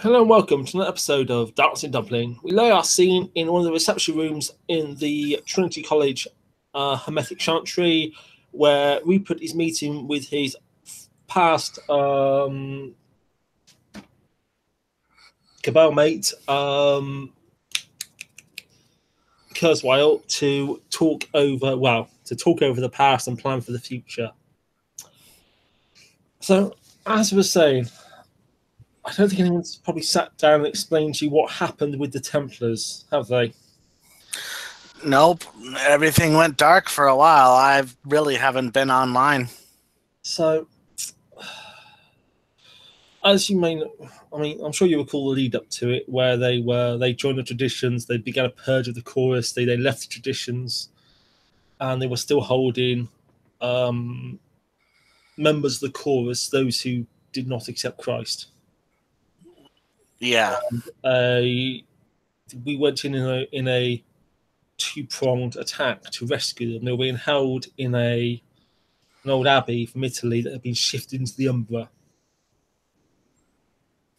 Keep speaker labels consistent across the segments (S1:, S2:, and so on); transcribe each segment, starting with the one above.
S1: Hello and welcome to another episode of Dancing Dublin. We lay our scene in one of the reception rooms in the Trinity College Hermetic Chantry, where Rupert is meeting with his past Cabal mate, Kurzweil, to talk over the past and plan for the future. So, as I was saying, I don't think anyone's probably sat down and explained to you what happened with the Templars, have they?
S2: Nope. Everything went dark for a while. I really haven't been online.
S1: So, as you may know, I'm sure you recall the lead up to it, where they joined the traditions, they began a purge of the chorus, they left the traditions, and they were still holding members of the chorus, those who did not accept Christ.
S2: Yeah.
S1: We went in a two-pronged attack to rescue them. They were being held in an old abbey from Italy that had been shifted into the Umbra.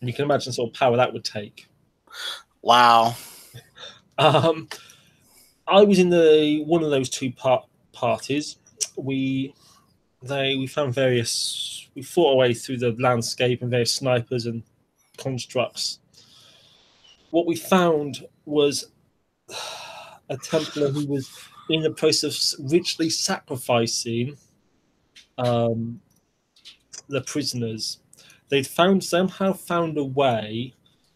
S1: And you can imagine the sort of power that would take.
S2: Wow.
S1: I was in one of those two parties. We found we fought our way through the landscape and various snipers and constructs. What we found was a Templar who was in the process of ritually sacrificing the prisoners. They'd somehow found a way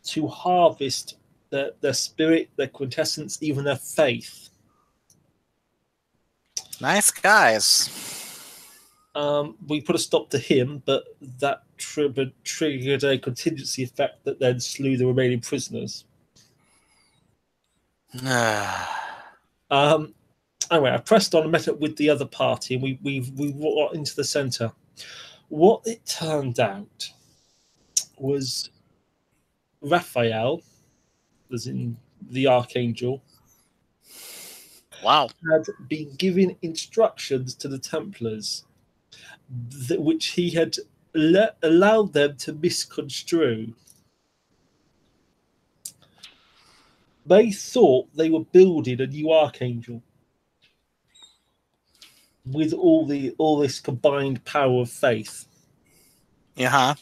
S1: to harvest their spirit, their quintessence, even their faith.
S2: Nice guys.
S1: We put a stop to him, but that triggered a contingency effect that then slew the remaining prisoners. Anyway, I pressed on and met up with the other party, and we got into the centre. What it turned out was Raphael, as in the Archangel,
S2: wow,
S1: had been giving instructions to the Templars, which he had allowed them to misconstrue. They thought they were building a new Archangel with all this combined power of faith.
S2: Yeah.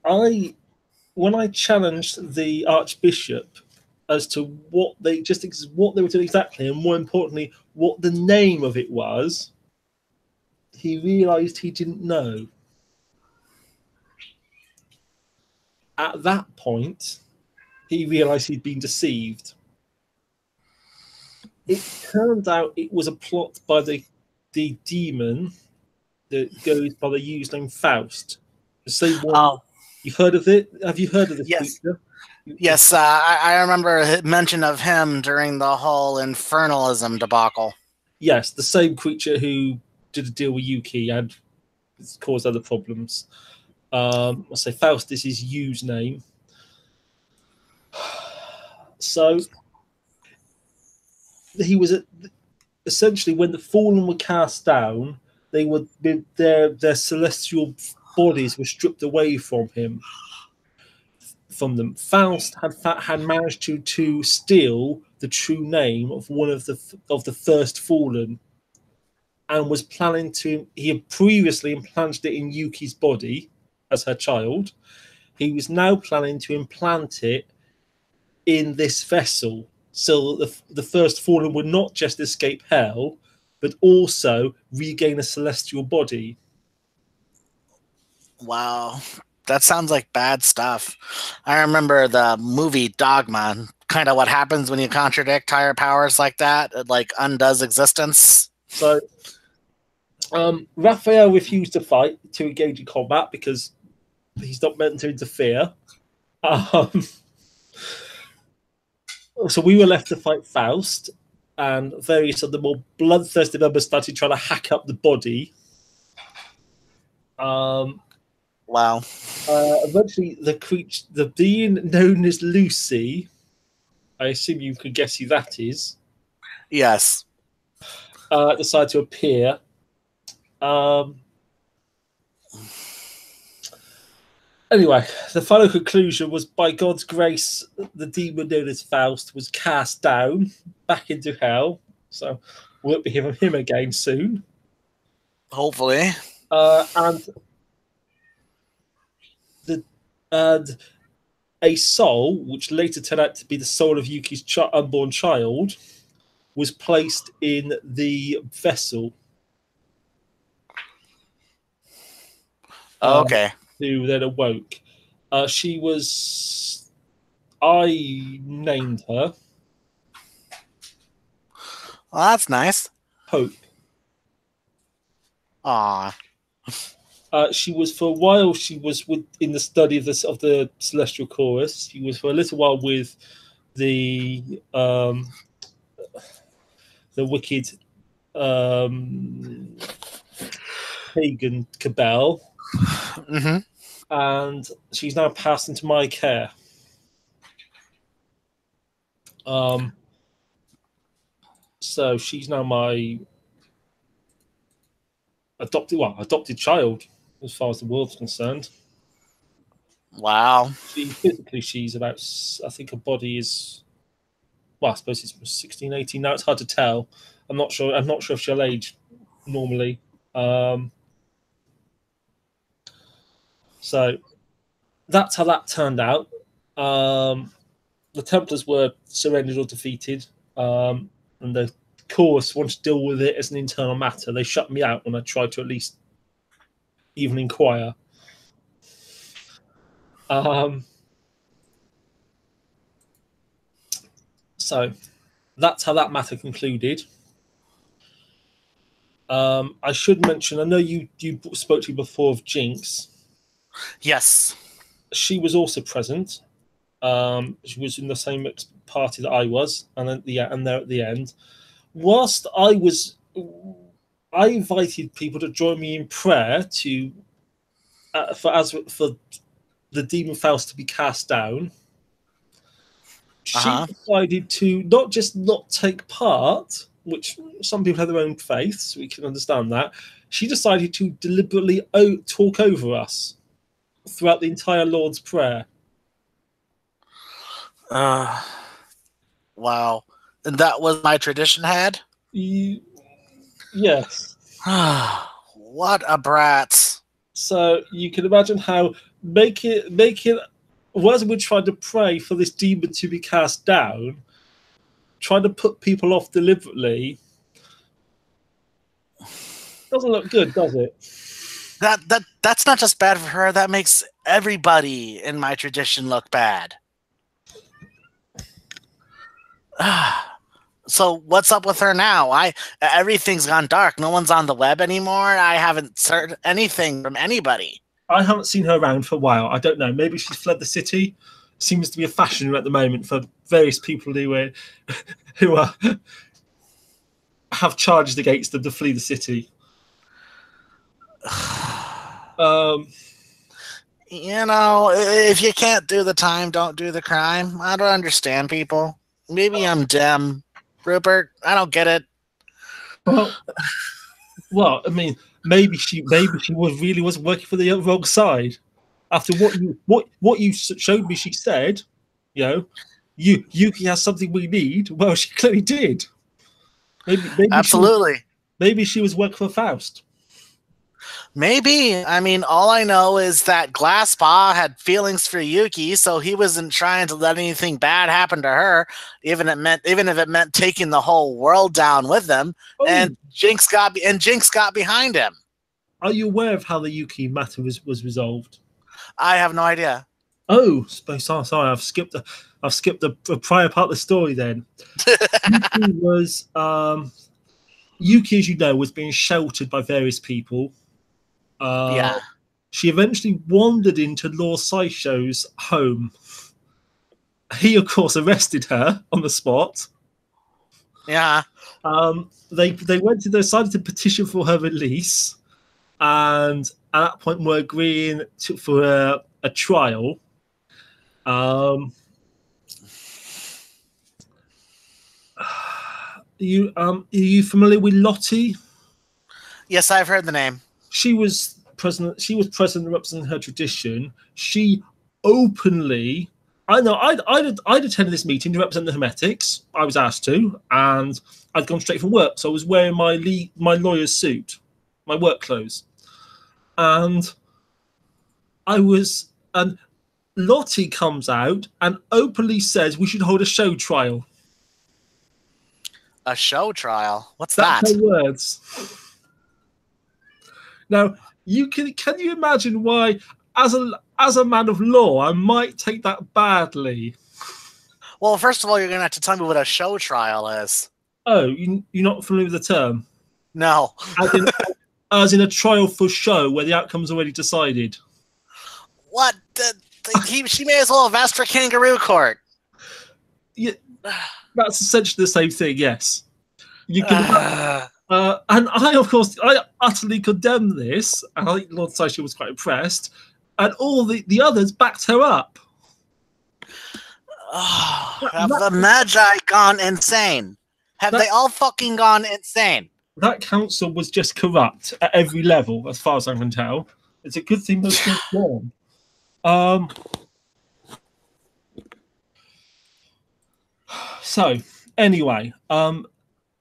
S1: When I challenged the Archbishop as to what they were doing exactly, and more importantly, what the name of it was, he realised he didn't know. At that point, he realised he'd been deceived. It turned out it was a plot by the demon that goes by the username Faust. The same one.
S2: Oh,
S1: you've heard of it? Have you heard of this creature?
S2: Yes, I remember mention of him during the whole infernalism debacle.
S1: Yes, the same creature who did a deal with Yuki and caused other problems. I'll say Faust is his username. So he was essentially, when the fallen were cast down, their celestial bodies were stripped away from them. Faust had managed to steal the true name of one of the first fallen, and was planning to. He had previously implanted it in Yuki's body as her child. He was now planning to implant it in this vessel, so that the first fallen would not just escape hell, but also regain a celestial body.
S2: Wow. That sounds like bad stuff. I remember the movie Dogma, kind of what happens when you contradict higher powers like that. It like undoes existence.
S1: So Raphael refused to fight, to engage in combat, because he's not meant to interfere. So we were left to fight Faust, and various of the more bloodthirsty members started trying to hack up the body.
S2: Wow.
S1: Eventually, the being known as Lucy, I assume you could guess who that is.
S2: Yes.
S1: Decided to appear. Anyway, the final conclusion was, by God's grace, the demon known as Faust was cast down back into hell. So we'll be hearing him again soon.
S2: Hopefully.
S1: And a soul, which later turned out to be the soul of Yuki's unborn child, was placed in the vessel.
S2: Okay.
S1: Who then awoke. I named her
S2: Well, that's nice.
S1: Hope.
S2: Aw.
S1: She was for a while. She was in the study of the celestial chorus. She was for a little while with the wicked pagan cabal, and she's now passed into my care. So she's now my adopted child, as far as the world's concerned.
S2: Wow.
S1: Physically, she's about, I think her body is, well, I suppose it's 16, 18 now. It's hard to tell. I'm not sure if she'll age normally. So that's how that turned out. The Templars were surrendered or defeated, and the Chorus wanted to deal with it as an internal matter. They shut me out when I tried to at least even inquire. So that's how that matter concluded. I should mention, I know you spoke to me before of Jinx.
S2: Yes.
S1: She was also present. She was in the same party that I was, and there at the end. Whilst I invited people to join me in prayer for the demon Faust to be cast down. She decided to not just not take part, which some people have their own faiths, we can understand that. She decided to deliberately talk over us throughout the entire Lord's Prayer.
S2: Wow. And that was my tradition had?
S1: Yes.
S2: What a brat.
S1: So you can imagine how make it as we tried to pray for this demon to be cast down, trying to put people off deliberately, doesn't look good, does it?
S2: That's not just bad for her. That makes everybody in my tradition look bad. So what's up with her now? Everything's gone dark. No one's on the web anymore. I haven't heard anything from anybody.
S1: I haven't seen her around for a while. I don't know. Maybe she's fled the city. Seems to be a fashion at the moment for various people who have charges against them to flee the city.
S2: You know, if you can't do the time, don't do the crime. I don't understand people. Maybe I'm dumb, Rupert. I don't get it.
S1: Well, I mean, maybe she really was working for the wrong side. After what you showed me, she said, Yuki has something we need. Well, she clearly did. Maybe
S2: absolutely.
S1: Maybe she was working for Faust.
S2: Maybe. I mean, all I know is that Glasspaw had feelings for Yuki, so he wasn't trying to let anything bad happen to her, even if it meant taking the whole world down with them. Oh. And Jinx got behind him.
S1: Are you aware of how the Yuki matter was resolved?
S2: I have no idea.
S1: Oh, sorry, I've skipped the prior part of the story. Then Yuki, as you know, was being sheltered by various people. She eventually wandered into Lord Saisho's home. He, of course, arrested her on the spot.
S2: Yeah.
S1: They decided to petition for her release, and at that point were agreeing for a trial. Are you familiar with Lottie?
S2: Yes, I've heard the name.
S1: She was president. She was president representing her tradition. She openly. I know. I'd attended this meeting to represent the Hermetics. I was asked to, and I'd gone straight from work, so I was wearing my lawyer's suit, my work clothes, and and Lottie comes out and openly says we should hold a show trial.
S2: A show trial? What's
S1: That's
S2: that?
S1: her words. Now, can you imagine why, as a man of law, I might take that badly?
S2: Well, first of all, you're going to have to tell me what a show trial is.
S1: Oh, you're not familiar with the term?
S2: No.
S1: As in a trial for show where the outcome's already decided.
S2: What? She may as well have asked for kangaroo court.
S1: Yeah, that's essentially the same thing, yes. You can, and I utterly condemn this, and I think Lord Saisha was quite impressed, and all the others backed her up.
S2: Have the Magi gone insane? Have they all fucking gone insane?
S1: That council was just corrupt at every level, as far as I can tell. It's a good thing those things won. So, anyway,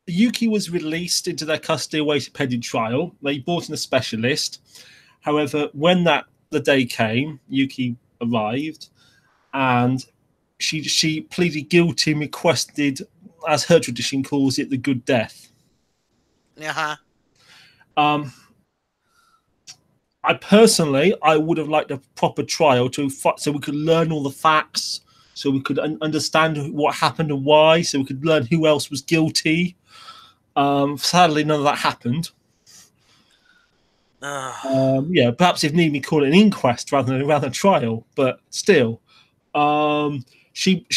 S1: Yuki was released into their custody awaiting pending trial. They brought in a specialist. However, when the day came, Yuki arrived, and she pleaded guilty and requested, as her tradition calls it, the good death. I would have liked a proper trial so we could learn all the facts, so we could understand what happened and why, so we could learn who else was guilty. Sadly, none of that happened. Perhaps if need me, call it an inquest rather than a trial, but still, she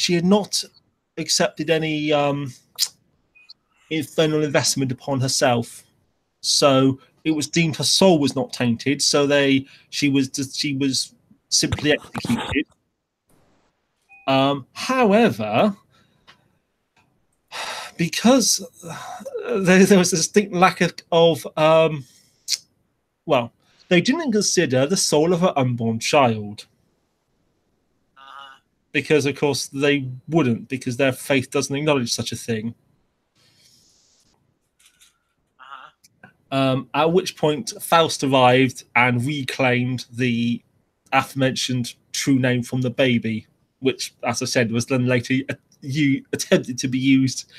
S1: had not accepted any infernal investment upon herself, so it was deemed her soul was not tainted. So she was simply executed. However, because there was a distinct lack of they didn't consider the soul of her unborn child. Because, of course, they wouldn't, because their faith doesn't acknowledge such a thing. At which point, Faust arrived and reclaimed the aforementioned true name from the baby, which, as I said, was then later attempted to be used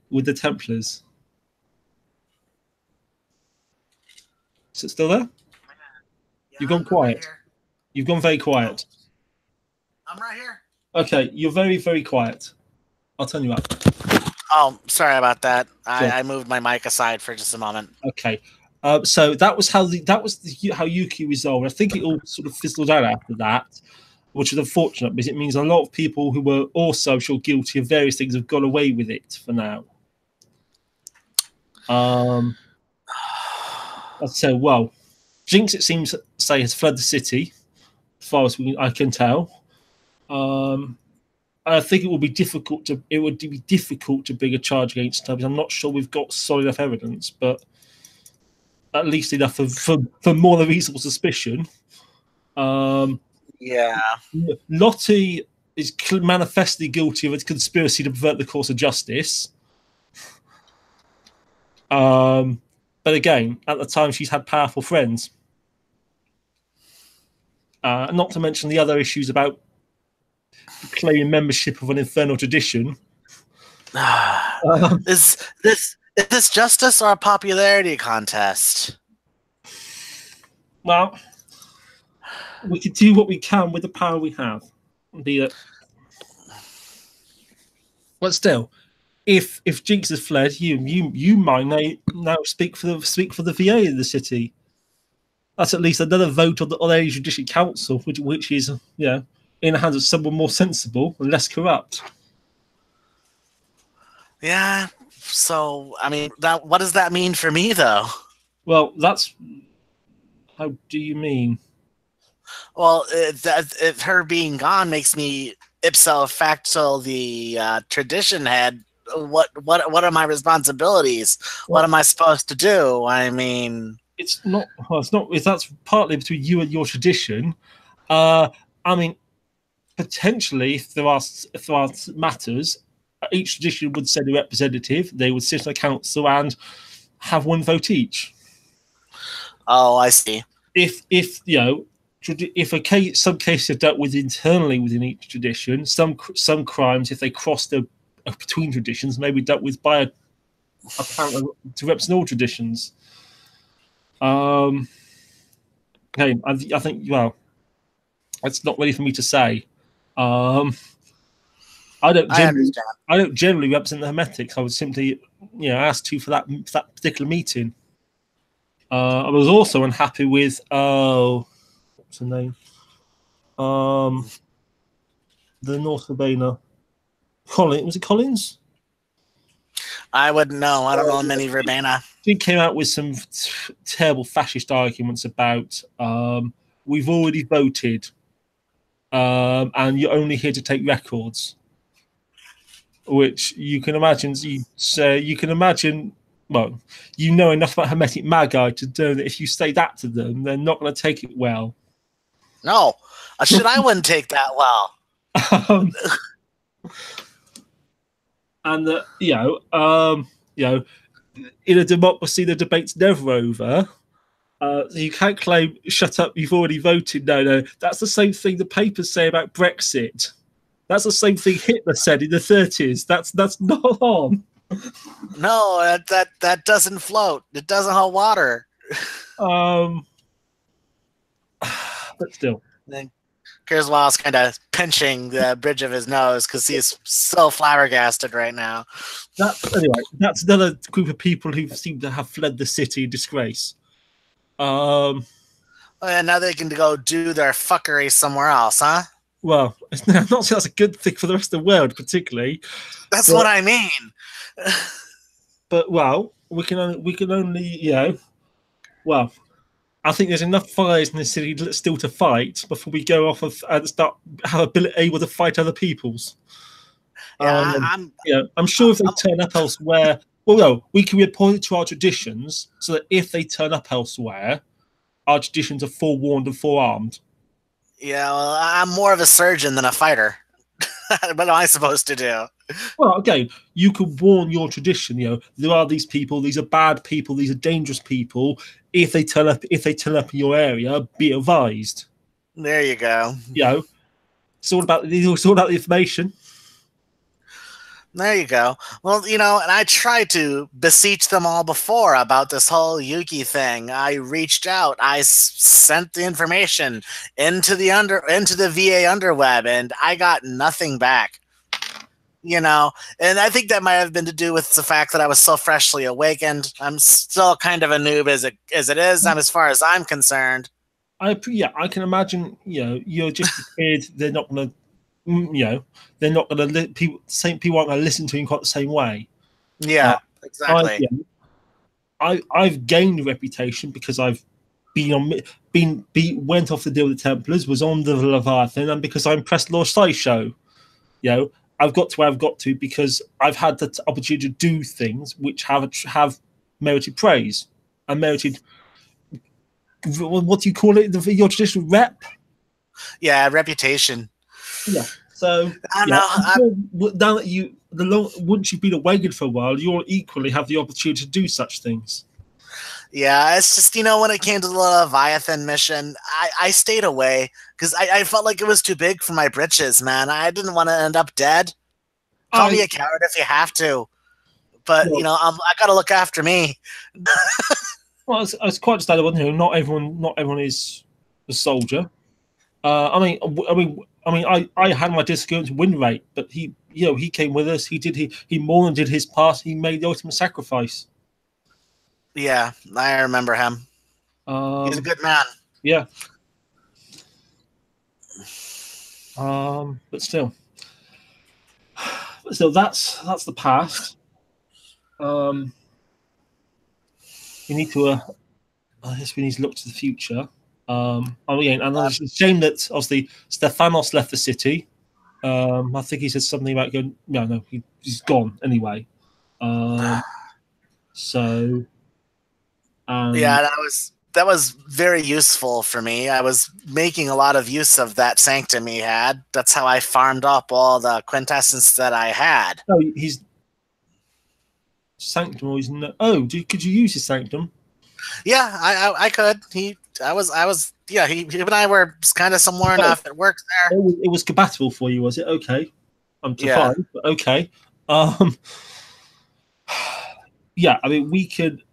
S1: with the Templars. Is it still there?
S2: Yeah,
S1: You've gone quiet.
S2: Right,
S1: you've gone very quiet.
S2: I'm right here.
S1: Okay, you're very, very quiet. I'll turn you up.
S2: Oh, sorry about that.
S1: Sure.
S2: I moved my mic aside for just a moment.
S1: Okay. So that was how Yuki resolved. I think it all sort of fizzled out after that, which is unfortunate because it means a lot of people who were also guilty of various things have got away with it for now. So, well, Jinx, it seems to say, has fled the city, as far as I can tell. I think it would be difficult to bring a charge against her because I'm not sure we've got solid enough evidence, but at least enough for more than reasonable suspicion. Lottie is manifestly guilty of a conspiracy to pervert the course of justice. But again, at the time, she's had powerful friends. Not to mention the other issues about claiming membership of an infernal tradition.
S2: Is this justice or a popularity contest?
S1: Well, we can do what we can with the power we have. But still, if Jinx has fled, you might now speak for the VA in the city. That's at least another vote on the Age Judicial Council, which is in the hands of someone more sensible and less corrupt.
S2: Yeah. So, I mean, what does that mean for me, though?
S1: Well, how do you mean?
S2: Well, if her being gone makes me ipso facto the tradition head what are my responsibilities? What am I supposed to do? I mean,
S1: it's not. Well, it's not. If that's partly between you and your tradition. I mean, potentially, if there are matters, each tradition would send a representative. They would sit on a council and have one vote each.
S2: oh, I see.
S1: If some cases are dealt with internally within each tradition, some crimes, if they cross between traditions, may be dealt with by a panel to represent all traditions. Okay, I think it's not ready for me to say. I don't generally represent the Hermetics. I would simply, ask to for that particular meeting. I was also unhappy with what's her name? The North Urbana. Collins, was it Collins?
S2: I wouldn't know. I don't know many verbena.
S1: She came out with some terrible fascist arguments about we've already voted, and you're only here to take records. Which you can imagine. You can imagine. Well, you know enough about Hermetic Magi to know that if you say that to them, they're not going to take it well.
S2: No, I wouldn't take that well.
S1: And in a democracy, the debate's never over. So you can't claim, "Shut up, you've already voted." No, that's the same thing the papers say about Brexit. That's the same thing Hitler said in the 30s. That's not on.
S2: No, that doesn't float. It doesn't hold water.
S1: But still.
S2: Kurzweil's kind of pinching the bridge of his nose because he's so flabbergasted right now.
S1: That's another group of people who seem to have fled the city in disgrace.
S2: And now they can go do their fuckery somewhere else, huh?
S1: Well, I'm not saying that's a good thing for the rest of the world, particularly.
S2: What I mean.
S1: But we can only I think there's enough fires in the city still to fight before we go off and start able to fight other peoples.
S2: Yeah,
S1: I'm sure if they turn up elsewhere, we can report it to our traditions so that if they turn up elsewhere, our traditions are forewarned and forearmed.
S2: Yeah, well, I'm more of a surgeon than a fighter. What am I supposed to do?
S1: Well, again, you can warn your tradition. There are these people. These are bad people. These are dangerous people. If they turn up in your area, be advised.
S2: There you go.
S1: It's all about the information.
S2: There you go. Well, and I tried to beseech them all before about this whole Yuki thing. I reached out. I sent the information into the VA underweb, and I got nothing back. And I think that might have been to do with the fact that I was so freshly awakened. I'm still kind of a noob as it is. As far as I'm concerned.
S1: I can imagine. You're just a kid. They're not going to. They're not going to people aren't going to listen to him quite the same way.
S2: Yeah, exactly.
S1: I've gained a reputation because I've went off the deal with the Templars, was on the Leviathan, and because I'm Press Law Sideshow. I've got to where I've got to because I've had the opportunity to do things which have merited praise and merited. What do you call it? Your traditional rep?
S2: Yeah, reputation.
S1: Yeah. So now that once you've been awakened for a while, you'll equally have the opportunity to do such things.
S2: Yeah, it's just when it came to the Leviathan mission, I stayed away because I felt like it was too big for my britches, man. I didn't want to end up dead. Call me a coward if you have to, but I got to look after me.
S1: Well, it's quite understandable. Not everyone is a soldier. I had my disagreements with win rate, but he came with us. He more than did his part. He made the ultimate sacrifice.
S2: Yeah, I remember him. He's a good man.
S1: Yeah. But still, that's the past. We need to. I guess we need to look to the future. And it's a shame that obviously Stefanos left the city. I think he said something about going. No, he's gone anyway. So,
S2: Yeah, that was very useful for me. I was making a lot of use of that sanctum he had. That's how I farmed up all the quintessence that I had.
S1: oh, he's sanctum. Or he's no, oh, could you use his sanctum?
S2: Yeah, I could. Yeah. He and I were kind of somewhere
S1: Oh,
S2: enough. It works there.
S1: it was compatible for you, was it? Okay, I'm to
S2: Yeah.
S1: find, but okay. Um, yeah, I mean, we could.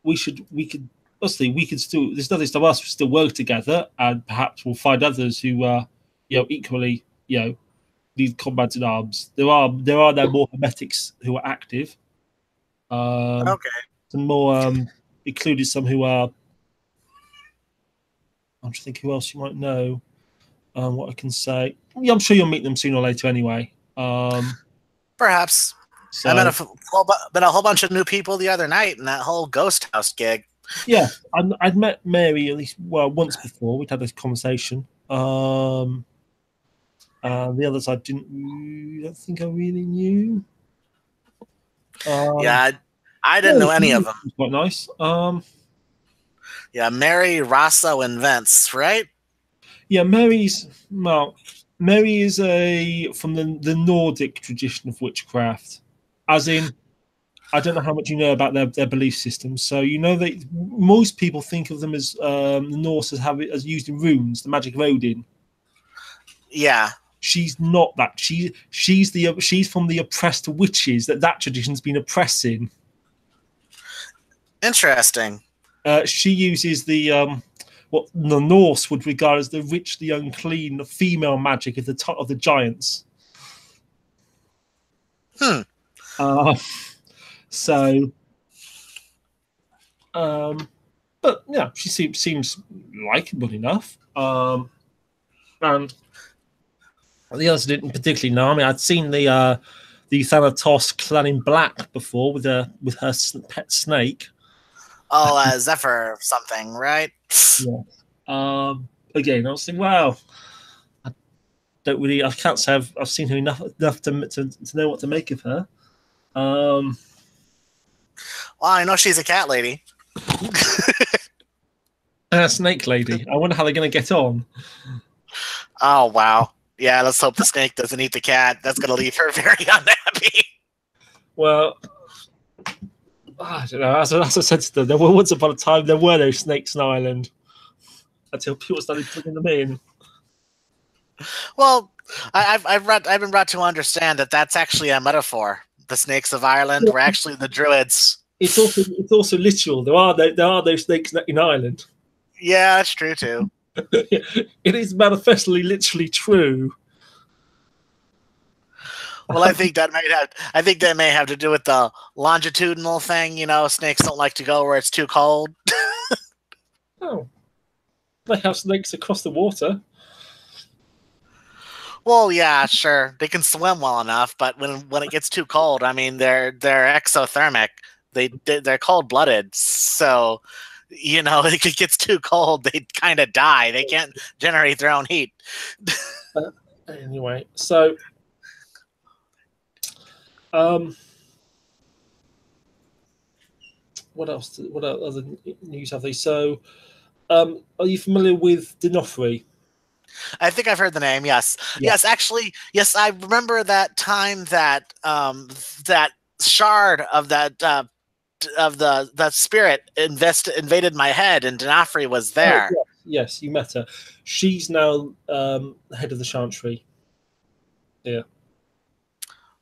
S1: Honestly, we could still. There's nothing to stop us. We still work together, and perhaps we'll find others who are, equally, need combat in arms. There are now more hermetics who are active.
S2: Okay.
S1: Some more, included some who are. I'm trying to think who else you might know. What I can say. Yeah, I'm sure you'll meet them sooner or later anyway.
S2: Perhaps. I met
S1: So
S2: met a whole bunch of new people the other night in that whole ghost house gig.
S1: yeah, I'd met Mary at least once before. We'd had this conversation. The others I don't think I really knew.
S2: Yeah, I didn't
S1: Yeah,
S2: know any of them.
S1: quite nice.
S2: Yeah, Mary, Rosso, and Vince, right?
S1: Yeah, Mary is a from the Nordic tradition of witchcraft, as in I don't know how much you know about their belief system. So you know that most people think of them as the Norse as using runes, the magic of Odin.
S2: Yeah.
S1: She's not that. She's from the oppressed witches that tradition's been oppressing.
S2: Interesting.
S1: She uses the what the Norse would regard as the rich, the unclean, female magic of the giants.
S2: Hmm.
S1: So, but yeah, she seems likable enough. And the others didn't particularly know. I mean, I'd seen the Thanatos clad in black before with her pet snake.
S2: Oh, Zephyr something, right?
S1: Yeah. Again, I was thinking, wow, I can't say I've seen her enough to know what to make of her.
S2: Well, I know she's a cat lady.
S1: Snake lady. I wonder how they're going to get on.
S2: Oh, wow. Yeah, let's hope the snake doesn't eat the cat. That's going to leave her very unhappy.
S1: Well, I don't know. As I said to them, there were once upon a time there were no snakes in Ireland until people started putting them in.
S2: Well, I've been brought to understand that that's actually a metaphor. The snakes of Ireland were actually the druids.
S1: It's also literal. There are no snakes in Ireland.
S2: Yeah, that's true too.
S1: It is manifestly, literally true.
S2: Well, I think that may have to do with the longitudinal thing. You know, snakes don't like to go where it's too cold.
S1: Oh, they have snakes across the water.
S2: Well, yeah, sure, they can swim well enough, but when it gets too cold, I mean, they're exothermic. They're cold blooded, so you know, if it gets too cold, they kind of die. They can't generate their own heat.
S1: Anyway, so what else? What other news have they? So, are you familiar with D'Onofrio?
S2: I think I've heard the name. Yes,
S1: Yeah.
S2: yes, actually, yes. I remember that time that that shard of that spirit invaded my head, and D'Onofrio was there.
S1: Oh, yes, you met her. She's now head of the Chantry. Yeah.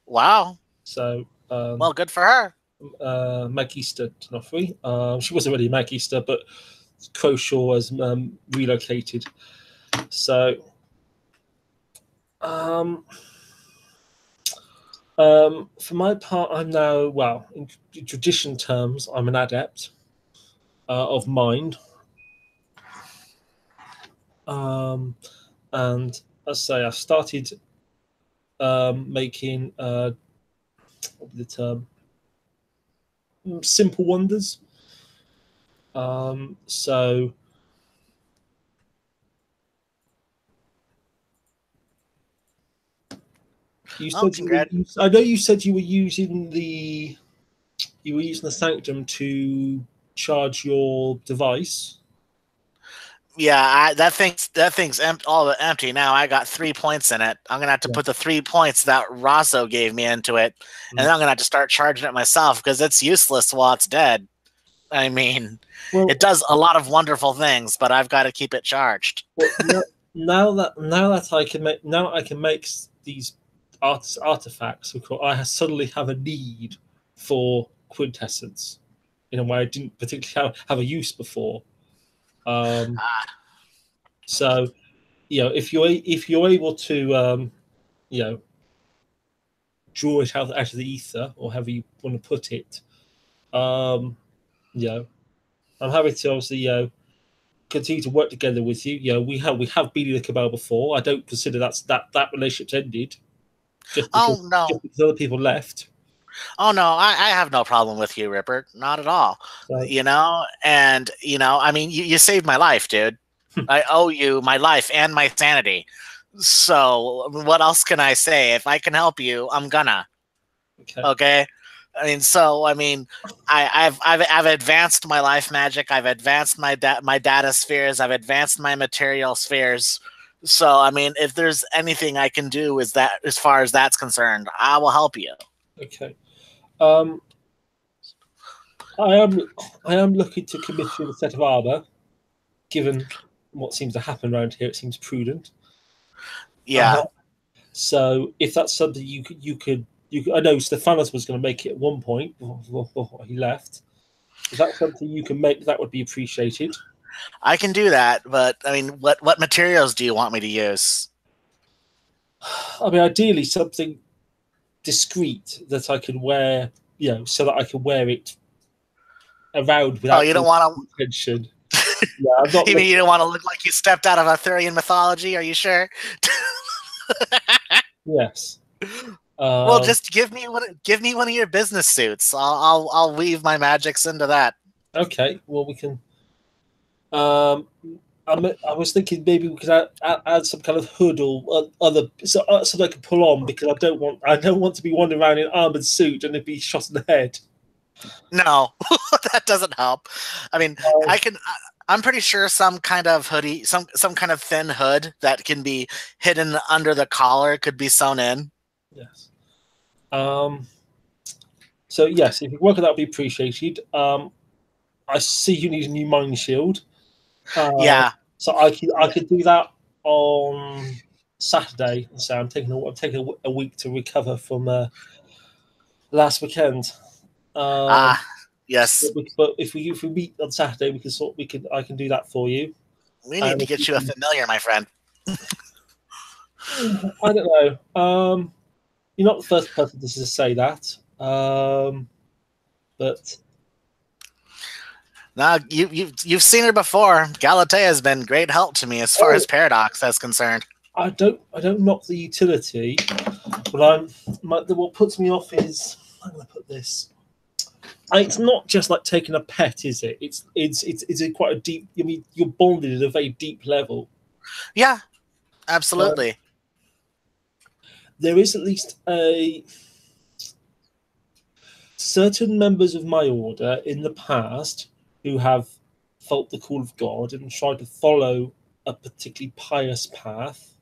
S2: Wow.
S1: So,
S2: well, good for her.
S1: Magister D'Onofrio. She was already a Magister, but Croshaw has relocated. So, for my part, I'm now, well, in tradition terms, I'm an adept of mind. And as I say, I've started making what would be the term? Simple wonders. So You
S2: Oh,
S1: said
S2: congrats.
S1: I know you said you were using the Sanctum to charge your device.
S2: Yeah, that thing's all empty now. I got 3 points in it. I'm gonna have to
S1: Yeah.
S2: put the 3 points that Rosso gave me into it, and then I'm gonna have to start charging it myself because it's useless while it's dead. I mean,
S1: Well,
S2: it does a lot of wonderful things, but I've got to keep it charged.
S1: well now that I can make these artifacts, because I suddenly have a need for quintessence in a way I didn't particularly have a use before. Um,
S2: Ah,
S1: so if you're able to you know draw it out of the ether, or however you want to put it, um, you know I'm happy to obviously continue to work together with you. We have been in the cabal before. I don't consider that relationship's ended just because
S2: oh no,
S1: other people left.
S2: oh no, I have no problem with you, Ripper. Not at all.
S1: So
S2: And I mean, you saved my life, dude. I owe you my life and my sanity. So what else can I say? If I can help you, I'm gonna.
S1: okay,
S2: Okay. I mean, I've advanced my life magic. I've advanced my data spheres. I've advanced my material spheres. So I mean, if there's anything I can do, is that as far as that's concerned, I will help you.
S1: okay. Um, I am looking to commission a set of armor. Given what seems to happen around here, it seems prudent.
S2: Yeah.
S1: So if that's something I know Stephanos was going to make it at one point before he left. If that's something you can make, that would be appreciated.
S2: I can do that, but I mean, what materials do you want me to use?
S1: I mean, ideally something discreet that I can wear, so that I can wear it around
S2: Oh,
S1: without
S2: you don't
S1: drawing
S2: want
S1: attention. Yeah, I'm not
S2: to. You mean you
S1: looking.
S2: don't want to look like you stepped out of Arthurian mythology? Are you sure?
S1: Yes.
S2: Well,
S1: Um,
S2: just give me one of your business suits. I'll weave my magics into that.
S1: okay. Well, we can. Um, I was thinking maybe we could add some kind of hood or other something I can pull on, because I don't want to be wandering around in armored suit and be shot in the head.
S2: No, that doesn't help. I mean,
S1: Um,
S2: I can. I'm pretty sure some kind of hoodie, some kind of thin hood that can be hidden under the collar could be sewn in.
S1: yes. Um, so yes, if you work on that, would be appreciated. I see you need a new mind shield. Uh,
S2: Yeah.
S1: so I could do that on Saturday. So I'm taking a week to recover from last weekend. Um,
S2: Ah, yes.
S1: but if we meet on Saturday, I can do that for you.
S2: We need
S1: And
S2: to
S1: if you
S2: get you a
S1: can,
S2: familiar, my friend.
S1: I don't know. You're not the first person to say that. But
S2: Now you've seen her before. Galatea has been great help to me as far
S1: oh,
S2: as Paradox is concerned.
S1: I don't knock the utility, but what puts me off is, I'm going to put this. It's not just like taking a pet, is it? It's a quite a deep. I mean, you're bonded at a very deep level.
S2: Yeah,
S1: Um,
S2: absolutely.
S1: there is at least a certain members of my order in the past who have felt the call of God and tried to follow a particularly pious path.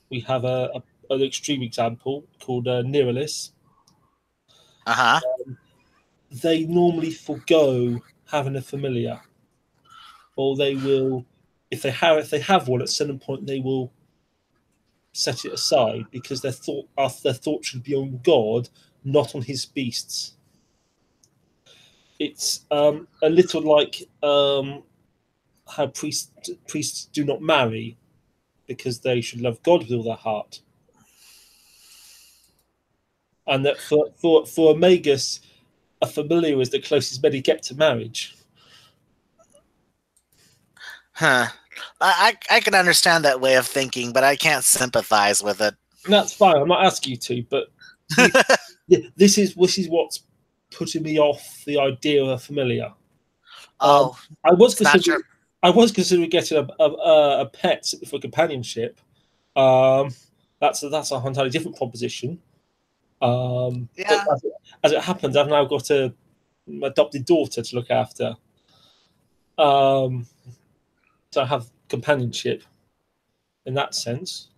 S1: We have an extreme example called Neralis.
S2: Uh huh.
S1: They normally forego having a familiar, or they will, if they have one at some point, they will set it aside because their thought should be on God, not on his beasts. It's a little like how priests do not marry because they should love God with all their heart, and that for Magus, a familiar is the closest many get to marriage.
S2: Huh. I can understand that way of thinking, but I can't sympathize with it.
S1: And that's fine. I'm not asking you to, but this is what's putting me off the idea of a familiar. Um,
S2: Oh,
S1: I was
S2: it's not
S1: considering
S2: your.
S1: I was considering getting a pet for companionship, um, That's a entirely different proposition. But
S2: Yeah.
S1: as it happens, I've now got a adopted daughter to look after. So I have companionship in that sense.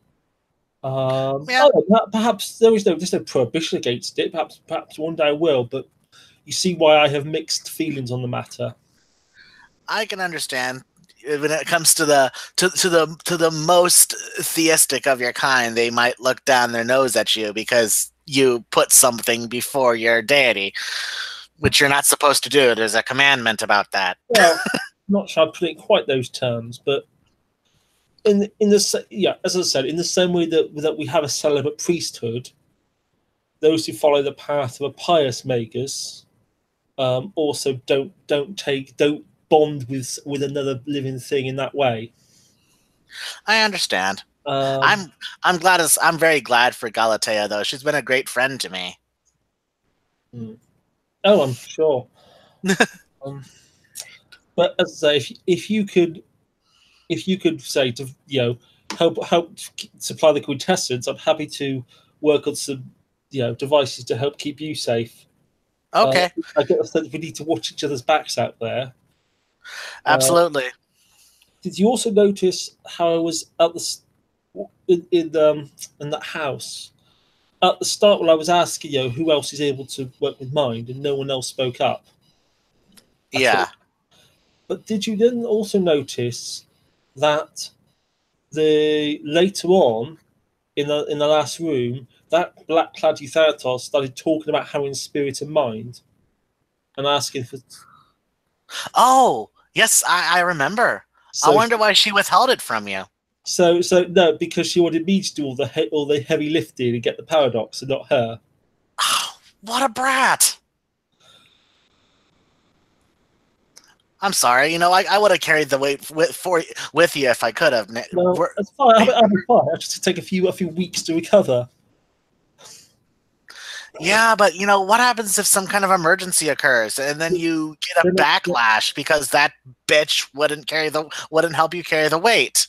S2: Yeah.
S1: Perhaps there's no prohibition against it. Perhaps one day I will, but you see why I have mixed feelings on the matter.
S2: I can understand when it comes to the most theistic of your kind. They might look down their nose at you because you put something before your deity, which you're not supposed to do. There's a commandment about that.
S1: Well, I'm not sure I'd put it in quite those terms, but as I said, in the same way that we have a celibate priesthood, those who follow the path of a pious magus also don't bond with another living thing in that way.
S2: I understand.
S1: Um,
S2: I'm very glad for Galatea though. She's been a great friend to me.
S1: oh, I'm sure. um, but as I say, if you could say to help supply the quintessence, I'm happy to work on some devices to help keep you safe.
S2: Okay.
S1: I get the sense we need to watch each other's backs out there.
S2: Absolutely.
S1: Did you also notice how I was at the in that house at the start when I was asking who else is able to work with mind, and no one else spoke up?
S2: Yeah.
S1: But did you then also notice that the later on in the last room, that black clad Euthanatos started talking about having spirit and mind and asking for.
S2: Oh, yes, I remember. I
S1: So
S2: wonder why she withheld it from you.
S1: so no, because she wanted me to do all the heavy lifting and get the paradox, and not her.
S2: Oh, what a brat! I'm sorry. I would have carried the weight with you if I could have.
S1: No, that's fine. I'll be fine. I just take a few weeks to recover.
S2: Yeah, but what happens if some kind of emergency occurs and then you get a backlash because that bitch wouldn't help you carry the weight?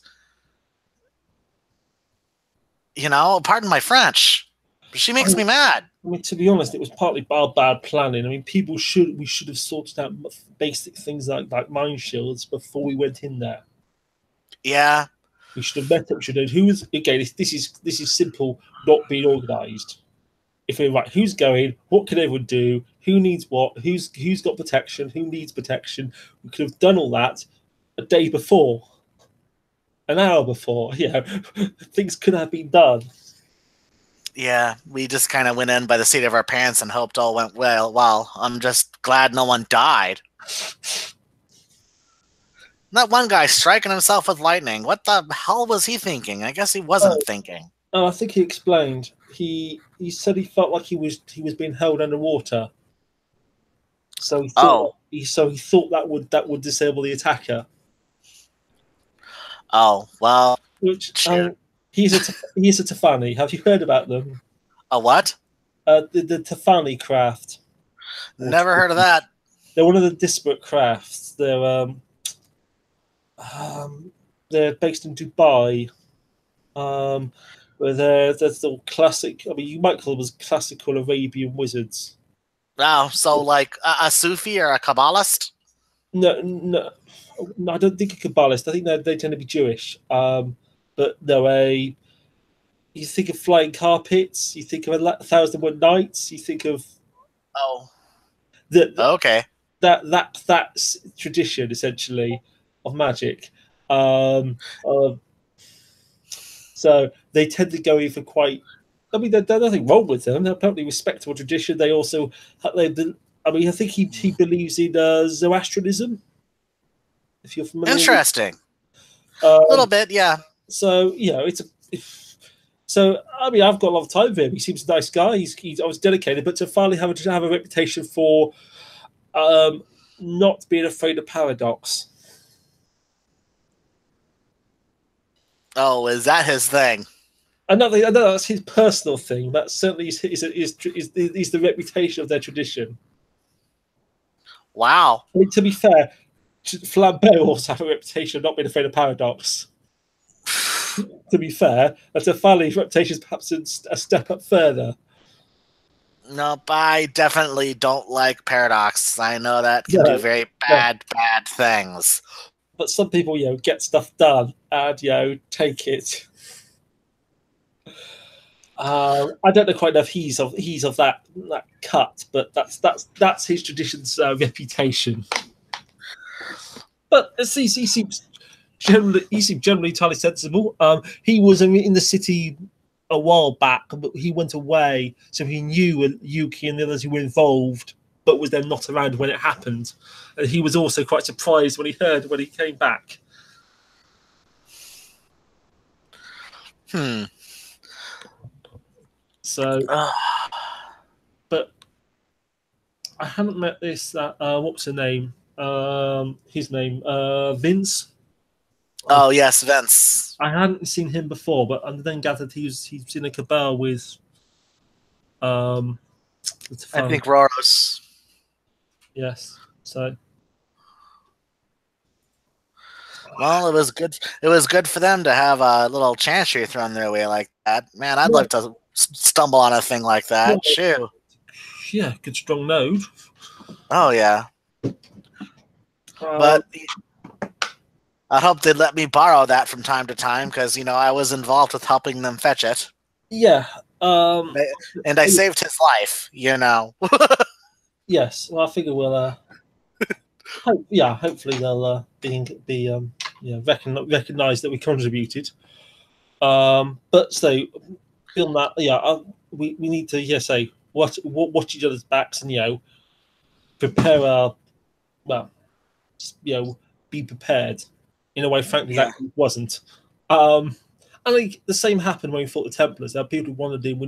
S2: Pardon my French. She makes me mad.
S1: I mean, to be honest, it was partly our bad planning. I mean, we should have sorted out basic things like mine shields before we went in there.
S2: Yeah.
S1: We should have met up. We should have who was again. This is simple, not being organised. If we're right, who's going? What can everyone do? Who needs what? Who's got protection? Who needs protection? We could have done all that a day before, an hour before. Things could have been done.
S2: Yeah, we just kind of went in by the seat of our pants and hoped all went well. Well, I'm just glad no one died. That one guy striking himself with lightning. What the hell was he thinking? I guess he wasn't thinking.
S1: Oh, I think he explained. He said he felt like he was being held underwater. So he thought he thought that would disable the attacker.
S2: Oh well.
S1: Which he's a Tefani. Have you heard about them?
S2: A what?
S1: The Tefani craft.
S2: Never heard of that.
S1: They're one of the disparate crafts. They're based in Dubai. Where they're still classic. I mean, you might call them as classical Arabian wizards.
S2: Oh, so like a Sufi or a Kabbalist?
S1: No, I don't think a Kabbalist. I think they tend to be Jewish. But no, you think of flying carpets. You think of 1,001 Nights. You think of
S2: okay.
S1: That tradition essentially of magic. So they tend to go in for quite. I mean, there's nothing wrong with them. They're apparently respectable tradition. They also, I think he believes in Zoroastrianism. If you're familiar.
S2: Interesting. A little bit, yeah.
S1: So So I mean, I've got a lot of time for him. He seems a nice guy. He's always dedicated, but to finally have a reputation for not being afraid of paradox.
S2: Oh, is that his thing?
S1: I know that's his personal thing. That certainly is the reputation of their tradition.
S2: Wow.
S1: I mean, to be fair, Flambeau also have a reputation of not being afraid of paradox. to be fair, that a family's reputation is perhaps a step up further.
S2: Nope, I definitely don't like Paradox. I know that can do
S1: No,
S2: very
S1: no.
S2: bad things.
S1: But some people, get stuff done and take it. I don't know quite know if he's of that cut, but that's his tradition's reputation. But he seems generally entirely sensible. He was in the city a while back, but he went away, so he knew Yuki and the others who were involved, but was then not around when it happened. And he was also quite surprised when he came back. So, but I haven't met this. What was her name? His name, Vince.
S2: Oh yes, Vince.
S1: I hadn't seen him before, but I then gathered he's in a cabal with.
S2: I think Roros.
S1: Yes. So.
S2: Well, it was good. It was good for them to have a little chancery thrown their way like that. Man, I'd love to stumble on a thing like that. Shoo.
S1: Yeah, good strong node.
S2: Oh yeah. But I hope they'd let me borrow that from time to time because I was involved with helping them fetch it.
S1: Yeah.
S2: And I saved his life.
S1: Yes. Well, I figure we'll. Hopefully they'll be recognise that we contributed. But so beyond that, we need to say watch each other's backs and prepare our be prepared in a way. Frankly, that wasn't. I think the same happened when we fought the Templars. There are people who wanted in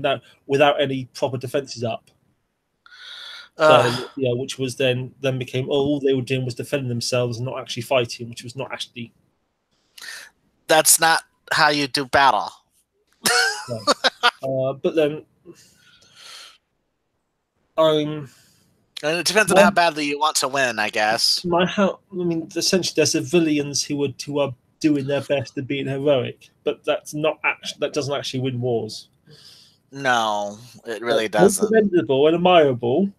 S1: without any proper defences up. So, which was then became all they were doing was defending themselves and not actually fighting, which was not actually.
S2: That's not how you do battle.
S1: But then,
S2: and it depends on how badly you want to win, I guess.
S1: Essentially, there's civilians who are doing their best to be heroic, but that doesn't actually win wars.
S2: No, it really doesn't.
S1: Commendable and admirable.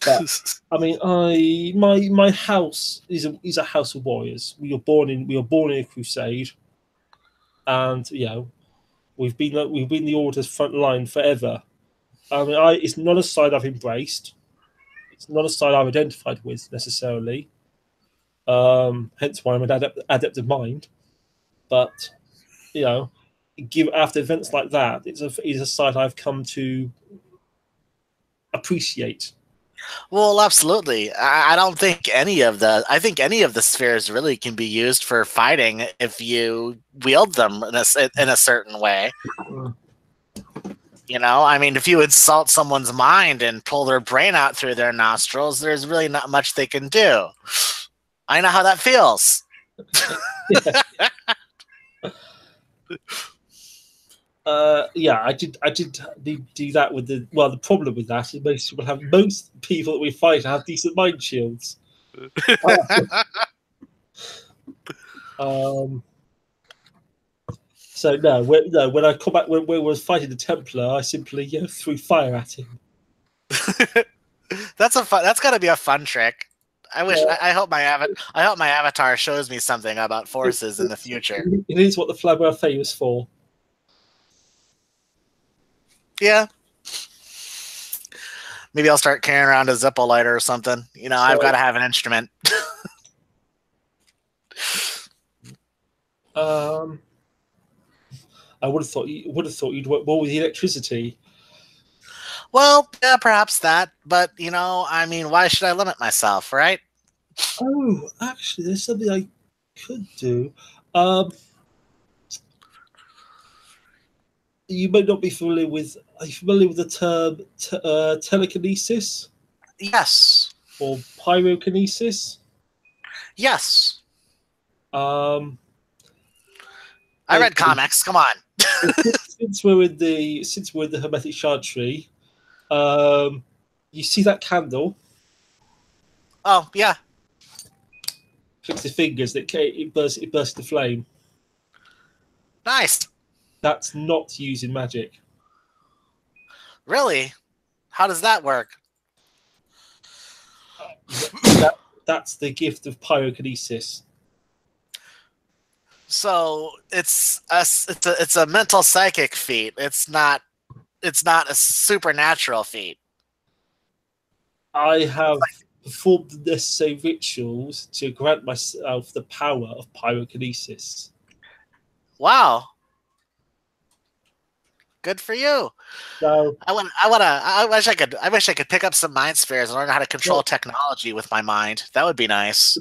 S1: But, my house is a house of warriors. We were born in a crusade, and we've been the Order's front line forever. It's not a side I've embraced. It's not a side I've identified with necessarily. Hence why I'm an adept of mind. But after events like that, it's a side I've come to appreciate.
S2: Well, absolutely. I don't think I think any of the spheres really can be used for fighting if you wield them in a certain way. If you insult someone's mind and pull their brain out through their nostrils, there's really not much they can do. I know how that feels.
S1: I did do that with the problem with that is most people that we fight have decent mind shields. So no, when I come back when we was fighting the Templar, I simply threw fire at him.
S2: That's got to be a fun trick. I hope my avatar shows me something about forces in the future.
S1: It is what the Flag are famous for.
S2: Yeah. Maybe I'll start carrying around a Zippo lighter or something. I've got to have an instrument.
S1: I would have thought you'd work more with the electricity.
S2: Well, yeah, perhaps that, but why should I limit myself, right?
S1: Oh, actually, there's something I could do. You may not be familiar with. Are you familiar with the term telekinesis?
S2: Yes.
S1: Or pyrokinesis?
S2: Yes.
S1: I
S2: read comics. Come on.
S1: Since we're in the Hermetic Chantry, you see that candle?
S2: Oh yeah.
S1: Clicks the fingers. It bursts into flame.
S2: Nice.
S1: That's not using magic.
S2: Really? How does that work?
S1: That's the gift of pyrokinesis.
S2: So it's a mental psychic feat. It's not a supernatural feat.
S1: I have performed the necessary rituals to grant myself the power of pyrokinesis.
S2: Wow. Good for you.
S1: So,
S2: I wish I could pick up some mind spheres and learn how to control technology with my mind. That would be nice.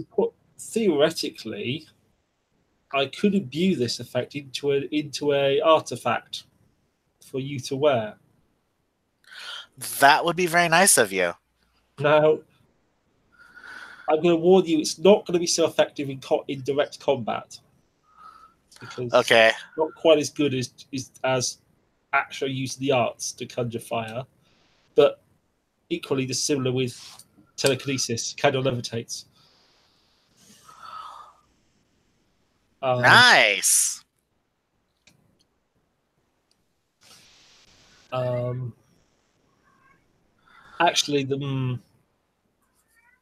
S1: theoretically, I could imbue this effect into a artifact for you to wear.
S2: That would be very nice of you.
S1: Now, I'm going to warn you, it's not going to be so effective in direct combat because
S2: Okay.
S1: it's not quite as good as actually using the arts to conjure fire, but equally the similar with telekinesis, kind of levitates.
S2: Nice.
S1: Actually,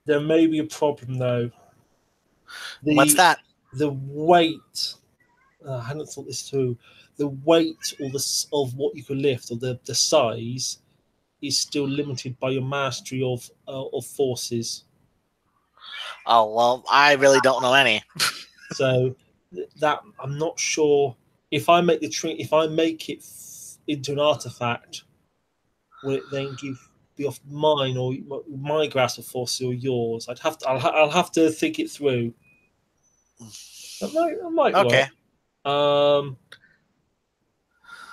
S1: there may be a problem though.
S2: What's that?
S1: The weight. I hadn't thought this through. The weight of what you can lift, or the size, is still limited by your mastery of forces.
S2: Oh well, I really don't know any.
S1: So that I'm not sure if I make if I make it into an artifact, will it then be off mine or my grasp of force or yours? I'll have to think it through. That might
S2: Okay.
S1: work.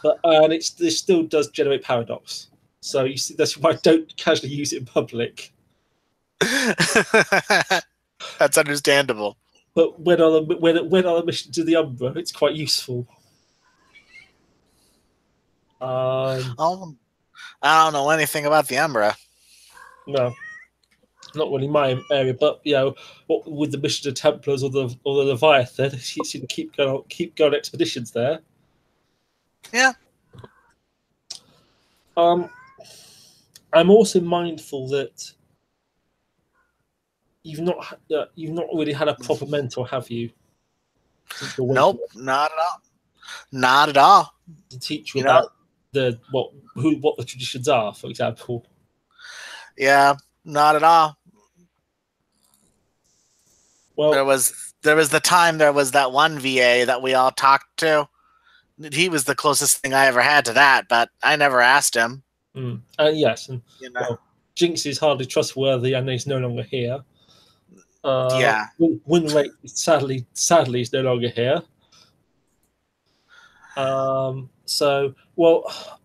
S1: But this still does generate paradox. So you see, that's why I don't casually use it in public.
S2: That's understandable.
S1: But when on a mission to the Umbra, it's quite useful.
S2: Oh, I don't know anything about the Umbra.
S1: No, not really my area. But what with the mission to Templars or the Leviathan, you seem to keep going expeditions there.
S2: Yeah.
S1: I'm also mindful that you've not really had a proper mentor, have you?
S2: Nope, not at all. Not at all.
S1: To teach you about what the traditions are, for example.
S2: Yeah, not at all.
S1: Well,
S2: there was the time there was that one VA that we all talked to. He was the closest thing I ever had to that, but I never asked him.
S1: Yes, and Jinx is hardly trustworthy, and he's no longer here.
S2: Yeah.
S1: Winrate sadly is no longer here. So,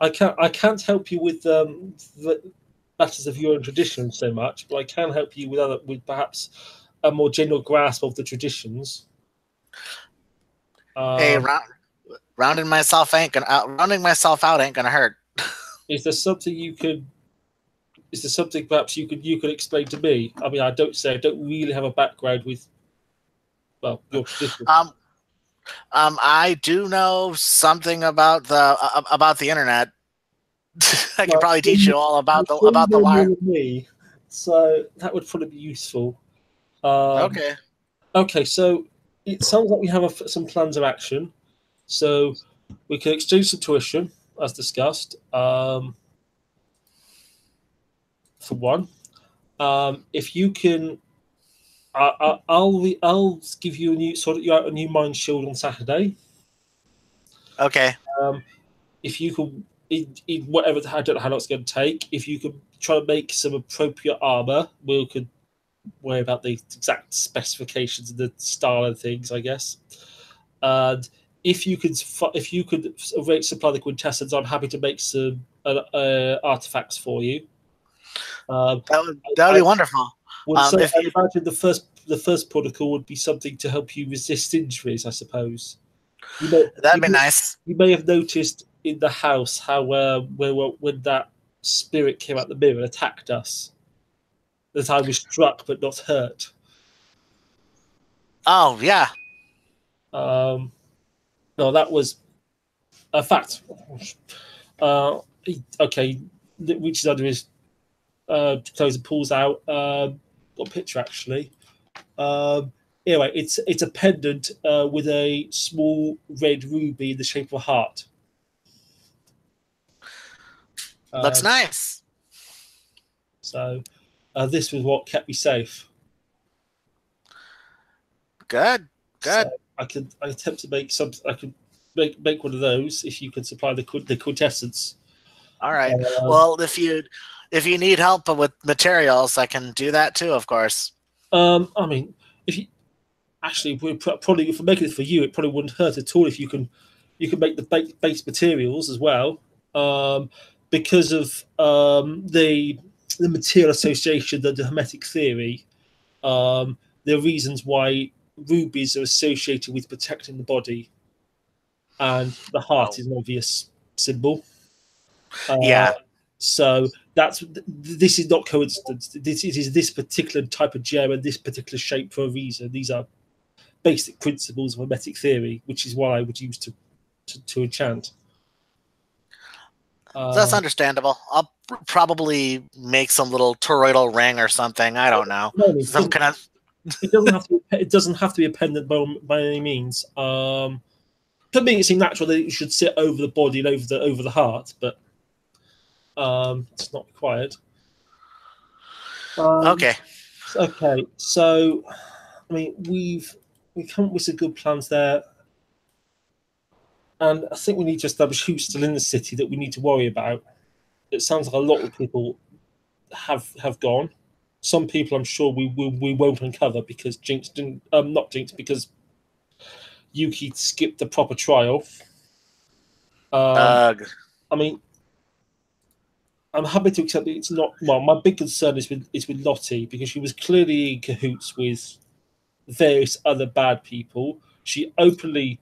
S1: I can't help you with the matters of your own tradition so much, but I can help you with perhaps a more general grasp of the traditions.
S2: Hey, rounding myself out ain't gonna hurt.
S1: Is there something perhaps you could explain to me? I mean, I don't really have a background with your tradition.
S2: I do know something about the internet. I could probably teach you all about the wire.
S1: Me, so that would probably be useful.
S2: Okay.
S1: Okay, so it sounds like we have some plans of action. So we can exchange some tuition, as discussed. For one, if you can, I'll give you a new mind shield on Saturday.
S2: Okay.
S1: If you could, in whatever, I don't know how long it's going to take. If you could try to make some appropriate armor, we could worry about the exact specifications and the style and things, I guess. And if you could supply the quintessence, I'm happy to make some artifacts for you.
S2: That would be wonderful.
S1: I imagine the first protocol would be something to help you resist injuries, I suppose.
S2: That'd be nice.
S1: You may have noticed in the house how when that spirit came out the mirror and attacked us, that I was struck but not hurt.
S2: Oh yeah.
S1: No, that was fact, okay, reaches under his clothes and pulls out got a picture actually. Anyway, it's a pendant with a small red ruby in the shape of a heart.
S2: Looks nice.
S1: So this was what kept me safe.
S2: Good.
S1: So I attempt to make some. I could make one of those if you could supply the quintessence.
S2: All right. Well, if you need help with materials, I can do that too, of course.
S1: I mean, if you actually, probably if we're making it for you, it probably wouldn't hurt at all if you can make the base materials as well. Because of the material association, the hermetic theory, there are reasons why rubies are associated with protecting the body, and the heart is an obvious symbol.
S2: Yeah.
S1: So this is not coincidence. This is this particular type of gem and this particular shape for a reason. These are basic principles of hermetic theory, which is what I would use to enchant.
S2: That's understandable. I'll probably make some little toroidal ring or something. I don't know. Some kind of.
S1: It doesn't have to. It doesn't have to be a pendant by any means. To me, it seemed natural that it should sit over the body and over the heart, but it's not required.
S2: Okay.
S1: Okay. So, I mean, we come up with some good plans there, and I think we need to establish who's still in the city that we need to worry about. It sounds like a lot of people have gone. Some people, I'm sure, we won't uncover because Jinx didn't. Not Jinx, because Yuki skipped the proper trial. I mean, I'm happy to accept that it's not. Well, my big concern is with Lottie, because she was clearly in cahoots with various other bad people. She openly,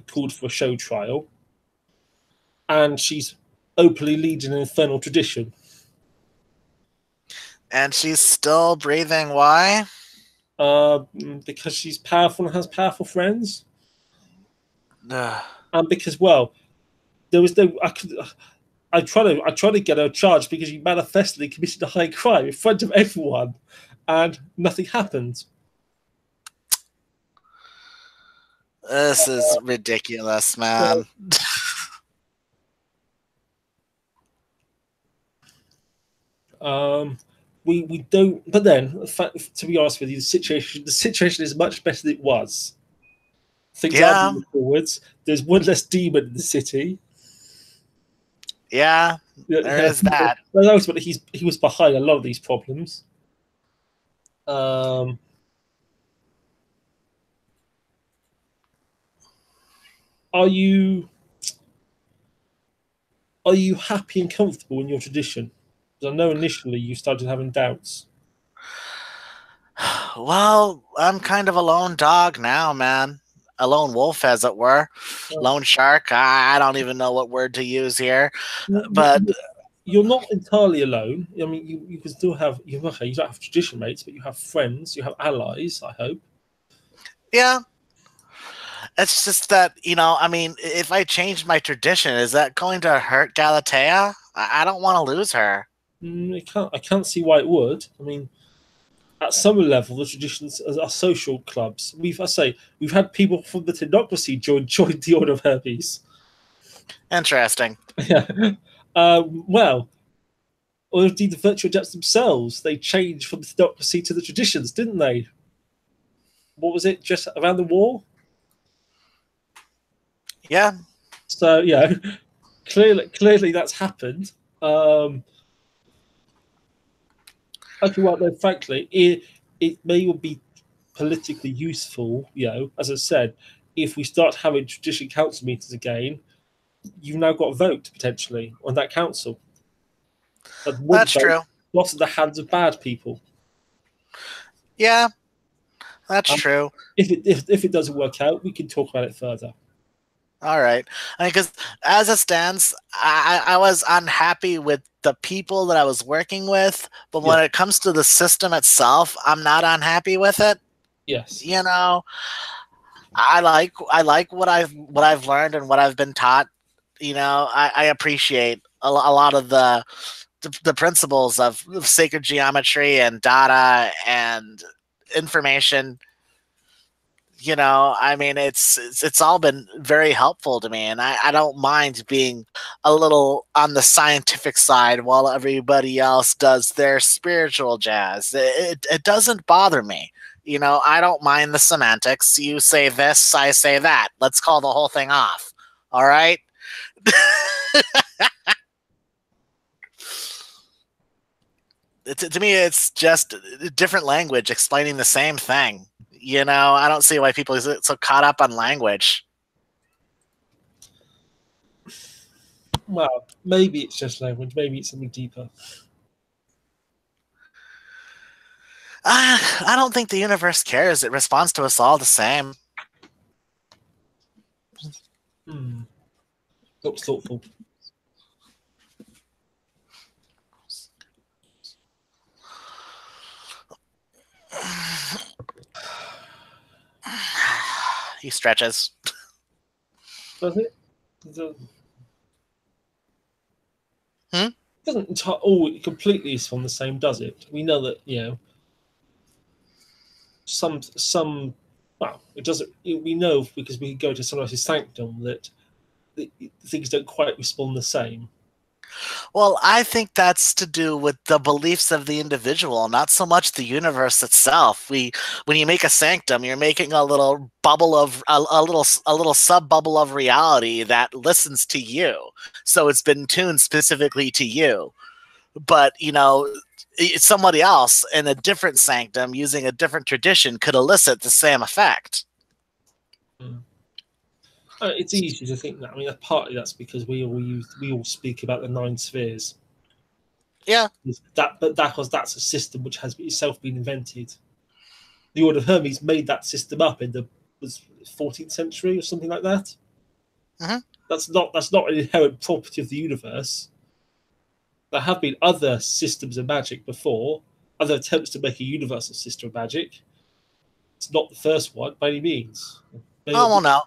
S1: called for a show trial, and she's openly leading an infernal tradition.
S2: And she's still breathing. Why?
S1: Because she's powerful and has powerful friends. And because, well, there was no. I tried to get her charged because she manifestly committed a high crime in front of everyone, and nothing happened.
S2: This is ridiculous, man.
S1: We don't. But then, to be honest with you, the situation is much better than it was. Things are moving forwards. There's one less demon in the city.
S2: Yeah, there is that.
S1: But he was behind a lot of these problems. Are you happy and comfortable in your tradition? Because I know initially you started having doubts.
S2: Well, I'm kind of a lone dog now, man. A lone wolf, as it were. Lone shark. I don't even know what word to use here. But
S1: you're not entirely alone. I mean, you can still have you don't have tradition mates, but you have friends, you have allies, I hope.
S2: Yeah. It's just that, I mean, if I change my tradition, is that going to hurt Galatea? I don't want to lose her.
S1: I can't see why it would. I mean, at some level, the traditions are social clubs. We've had people from the Tenocracy join the Order of Herpes.
S2: Interesting.
S1: Yeah. Well, or indeed the virtual adepts themselves, they changed from the Tenocracy to the traditions, didn't they? What was it, just around the war?
S2: Yeah.
S1: So, clearly that's happened. Okay, well, then, frankly, it may be politically useful, as I said, if we start having tradition council meetings again, you've now got a vote, potentially, on that council.
S2: That's true.
S1: Lost in the hands of bad people.
S2: Yeah, that's true.
S1: If it doesn't work out, we can talk about it further.
S2: All right. Because as it stands, I was unhappy with the people that I was working with, but when it comes to the system itself, I'm not unhappy with it.
S1: Yes.
S2: I like what I've learned and what I've been taught I appreciate a lot of the principles of sacred geometry and data and information. I mean, it's all been very helpful to me, and I don't mind being a little on the scientific side while everybody else does their spiritual jazz. It doesn't bother me. I don't mind the semantics. You say this, I say that. Let's call the whole thing off. All right. To me, it's just a different language explaining the same thing. I don't see why people are so caught up on language.
S1: Well, maybe it's just language. Maybe it's something deeper.
S2: I don't think the universe cares. It responds to us all the same.
S1: Looks thoughtful.
S2: He stretches.
S1: Does it?
S2: Hmm?
S1: Doesn't completely is from the same, does it? We know that some. Well, it doesn't. We know because we go to someone else's sanctum that things don't quite respond the same.
S2: Well, I think that's to do with the beliefs of the individual, not so much the universe itself. When you make a sanctum, you're making a little bubble of a little sub bubble of reality that listens to you. So it's been tuned specifically to you. But somebody else in a different sanctum using a different tradition could elicit the same effect.
S1: It's easy to think that. I mean, partly that's because we all speak about the 9 spheres.
S2: Yeah.
S1: But that's a system which has itself been invented. The Order of Hermes made that system up in the 14th century or something like that.
S2: Mm-hmm.
S1: That's not an inherent property of the universe. There have been other systems of magic before, other attempts to make a universal system of magic. It's not the first one by any means.
S2: Well, no.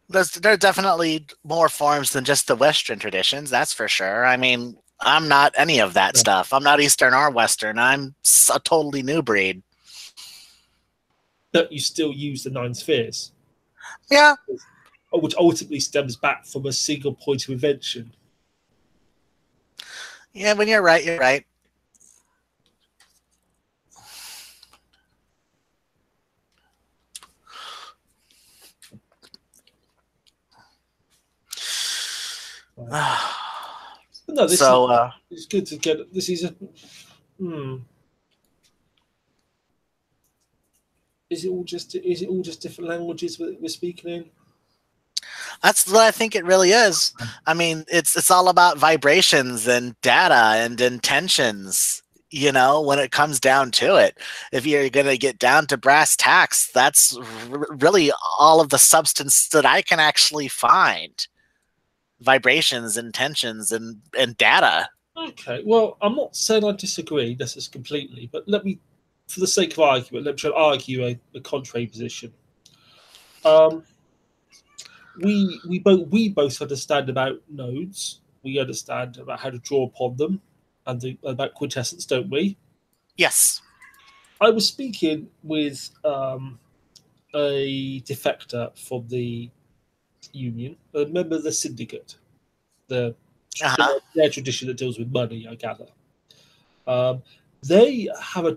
S2: There are definitely more forms than just the Western traditions, that's for sure. I mean, I'm not any of that stuff. I'm not Eastern or Western. I'm a totally new breed.
S1: But you still use the 9 spheres.
S2: Yeah.
S1: Which ultimately stems back from a single point of invention.
S2: Yeah, when you're right, you're right.
S1: No, it's good to get. This is a. Is it all just different languages we're speaking in?
S2: That's what I think it really is. I mean, it's all about vibrations and data and intentions. When it comes down to it, if you're going to get down to brass tacks, that's really all of the substance that I can actually find. Vibrations, intentions, and data.
S1: Okay, well, I'm not saying I disagree. This is completely, but let me, for the sake of argument, let me try to argue a contrary position. We both understand about nodes. We understand about how to draw upon them, and about quintessence, don't we?
S2: Yes.
S1: I was speaking with a defector from the union, a member of the syndicate, their tradition that deals with money, I gather. They have a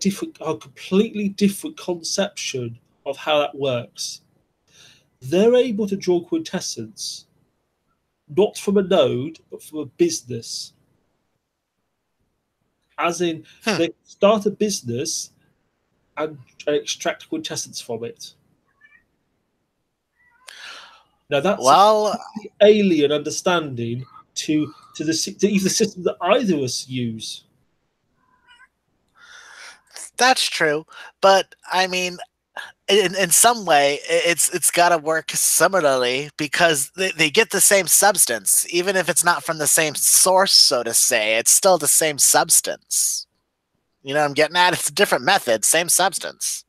S1: completely different conception of how that works. They're able to draw quintessence not from a node, but from a business. As in, they start a business and extract quintessence from it. Now that's an alien understanding to even the system that either of us use.
S2: That's true, but I mean, in some way, it's got to work similarly because they get the same substance, even if it's not from the same source, so to say. It's still the same substance. You know what I'm getting at? It's a different method, same substance.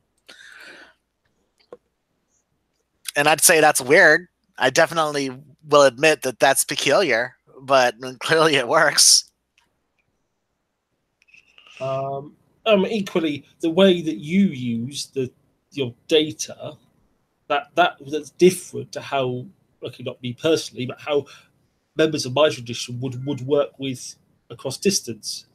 S2: And I'd say that's weird. I definitely will admit that that's peculiar, but clearly it works.
S1: Equally, the way that you use your data, that's different to how, okay, not me personally, but how members of my tradition would work with across distance.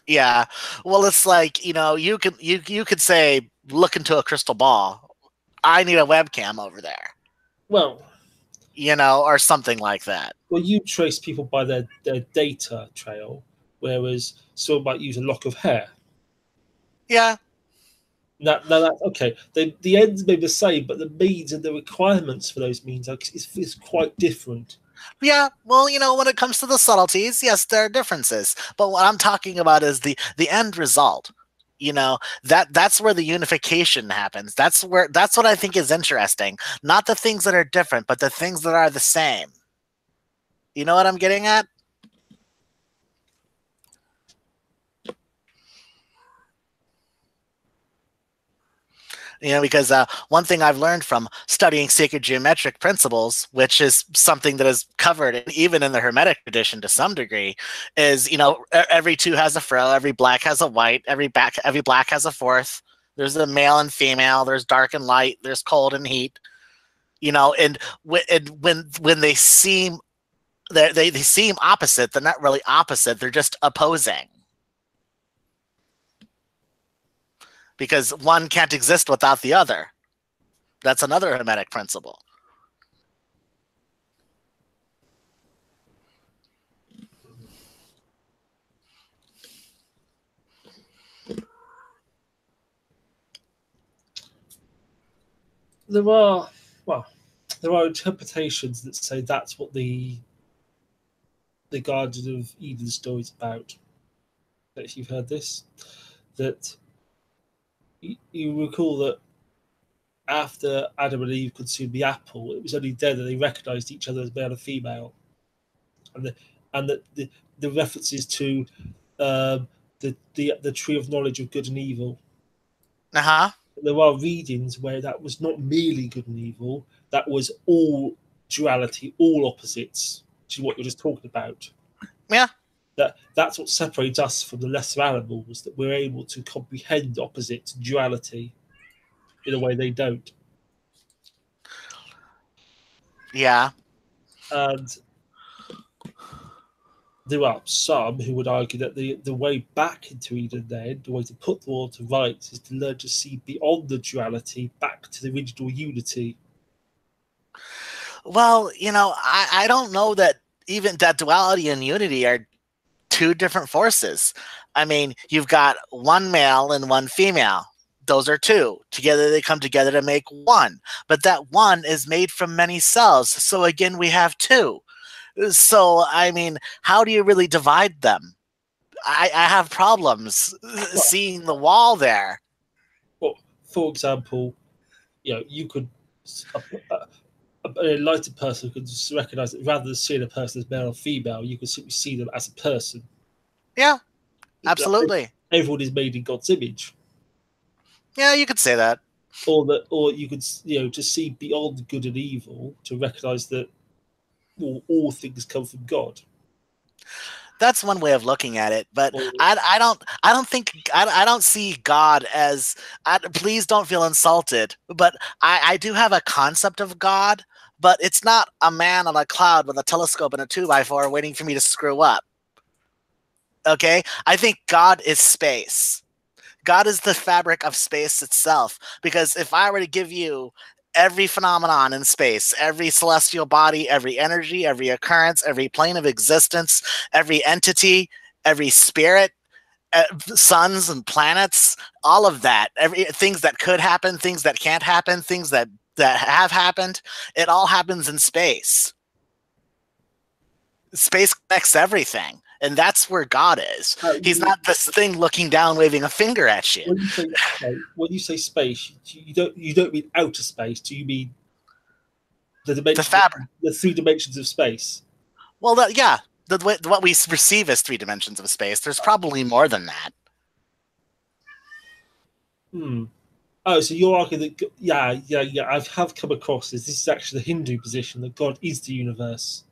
S2: Yeah. Well, it's like, you could say look into a crystal ball. I need a webcam over there,
S1: Well,
S2: or something like that.
S1: you trace people by their data trail, whereas someone might use a lock of hair.
S2: Yeah.
S1: Now that's okay. The ends may be the same, but the means and the requirements for those means is quite different.
S2: Yeah, well, when it comes to the subtleties, yes, there are differences. But what I'm talking about is the end result. That's where the unification happens. That's what I think is interesting. Not the things that are different, but the things that are the same. You know what I'm getting at? Because one thing I've learned from studying sacred geometric principles, which is something that is covered even in the Hermetic tradition to some degree, is every two has a fro, every black has a white, every black has a fourth. There's a male and female. There's dark and light. There's cold and heat. And when they seem they seem opposite, they're not really opposite. They're just opposing. Because one can't exist without the other. That's another Hermetic principle.
S1: There are well, there are interpretations that say that's what the Garden of Eden story is about. If you've heard this, that you recall that after Adam and Eve consumed the apple, it was only then that they recognised each other as male and female, and the references to the tree of knowledge of good and evil.
S2: Uh-huh.
S1: There are readings where that was not merely good and evil; that was all duality, all opposites, which is what you're just talking about.
S2: Yeah.
S1: That's what separates us from the lesser animals, that we're able to comprehend opposite duality in a way they don't.
S2: Yeah.
S1: And there are some who would argue that the way back into Eden, then, the way to put the world to rights, is to learn to see beyond the duality back to the original unity.
S2: Well, I don't know that even that duality and unity are two different forces. I mean, you've got one male and one female. Those are two. Together they come together to make one. But that one is made from many cells. So again, we have two. So, I mean, how do you really divide them? I have problems seeing the wall there.
S1: Well, for example, you could a enlightened person could just recognize that rather than seeing a person as male or female, you could simply see them as a person.
S2: Yeah, absolutely.
S1: Everyone is made in God's image.
S2: Yeah, you could say that.
S1: Or you could, to see beyond good and evil, to recognize that all things come from God.
S2: That's one way of looking at it, but I don't see God as. Please don't feel insulted, but I do have a concept of God, but it's not a man on a cloud with a telescope and a 2x4 waiting for me to screw up. Okay, I think God is space. God is the fabric of space itself. Because if I were to give you every phenomenon in space, every celestial body, every energy, every occurrence, every plane of existence, every entity, every spirit, suns and planets, all of that, things that could happen, things that can't happen, things that have happened, it all happens in space. Space connects everything. And that's where God is. He's not this thing looking down, waving a finger at you.
S1: When you say space, you don't mean outer space. Do you mean the
S2: fabric,
S1: the 3 dimensions of space?
S2: Well, what we receive as 3 dimensions of space. There's probably more than that.
S1: Oh, so you're arguing that? Yeah. I have come across this. This is actually the Hindu position that God is the universe.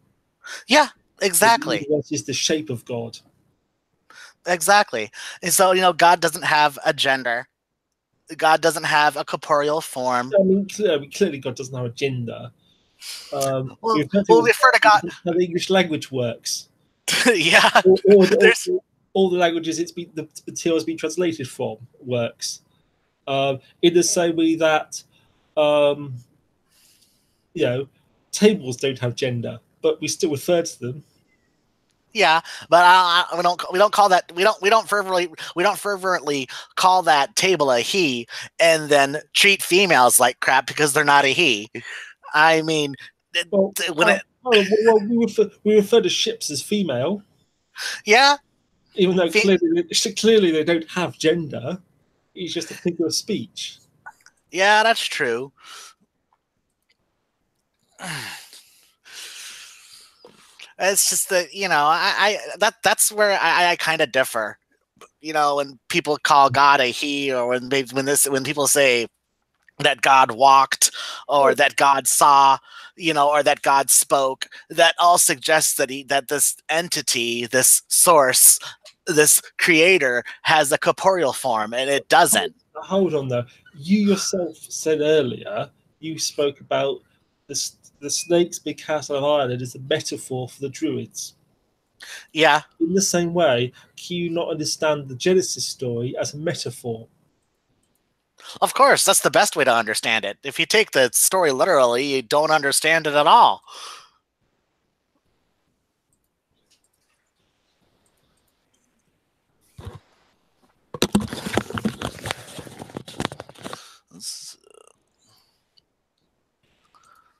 S2: Yeah,
S1: That the
S2: exactly.
S1: universe is the shape of God.
S2: Exactly. And so, God doesn't have a gender. God doesn't have a corporeal form.
S1: I mean, clearly God doesn't have a gender.
S2: Well,
S1: We refer to
S2: we'll
S1: it as
S2: refer to God.
S1: how the English language works,
S2: Yeah,
S1: or
S2: there's
S1: all the languages the material has been translated from works. In the same way that um, you know, tables don't have gender, but we still refer to them.
S2: yeah, but we don't call that we don't fervently call that table a he and then treat females like crap because they're not a he. I mean,
S1: Well,
S2: when it
S1: we refer to ships as female,
S2: yeah,
S1: even though
S2: fe-
S1: clearly they don't have gender. It's just a figure of speech.
S2: yeah, that's true. It's just that that's where I kind of differ. When people call God a he, or when people say that God walked, or
S1: Well,
S2: that God saw, or that God spoke, that all suggests that this entity, this source, this creator has a corporeal form, and it doesn't.
S1: hold on though. You yourself said earlier you spoke about the snakes being cast out of Ireland as a metaphor for the Druids.
S2: Yeah,
S1: In the same way, can you not understand the Genesis story as a metaphor?
S2: of course, that's the best way to understand it. If you take the story literally, you don't understand it at all.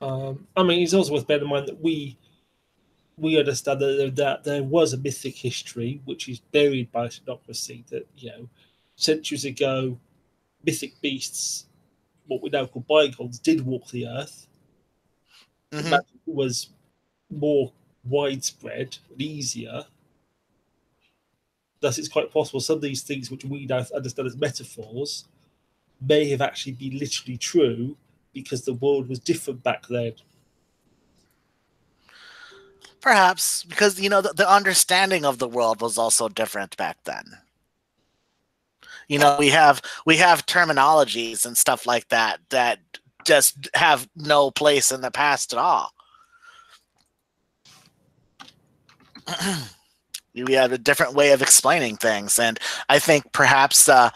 S1: I mean, it's also worth bearing in mind that we understand that there was a mythic history which is buried by technocracy. That centuries ago, mythic beasts, what we now call bygones, did walk the earth. The
S2: Hmm.
S1: magic was more widespread and easier. Thus, it's quite possible some of these things which we now understand as metaphors may have actually been literally true because the world was different back then.
S2: Perhaps because the understanding of the world was also different back then. We have terminologies and stuff like that just have no place in the past at all. We have a different way of explaining things, and I think perhaps the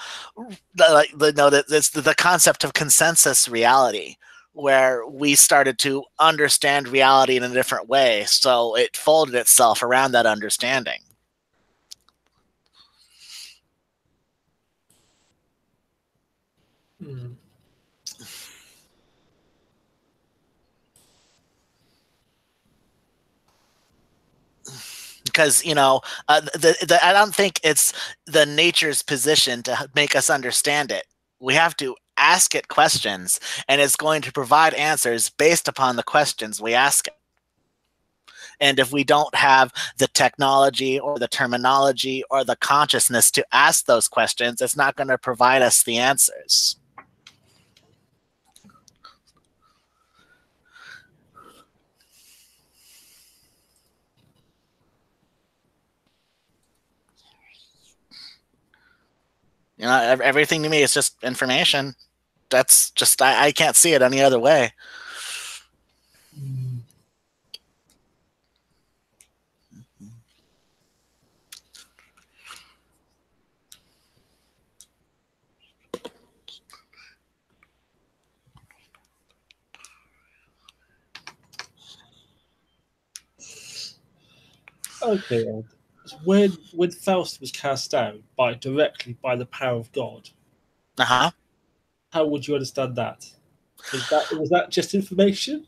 S2: concept of consensus reality, where we started to understand reality in a different way, so it folded itself around that understanding.
S1: Mm.
S2: Because I don't think it's the nature's position to make us understand it. We have to ask it questions, and it's going to provide answers based upon the questions we ask it. And if we don't have the technology or the terminology or the consciousness to ask those questions, it's not going to provide us the answers. Everything to me is just information. That's just I can't see it any other way.
S1: Okay, Ed. So when Faust was cast out directly by the power of God,
S2: Uh-huh.
S1: how would you understand that? Was that just information?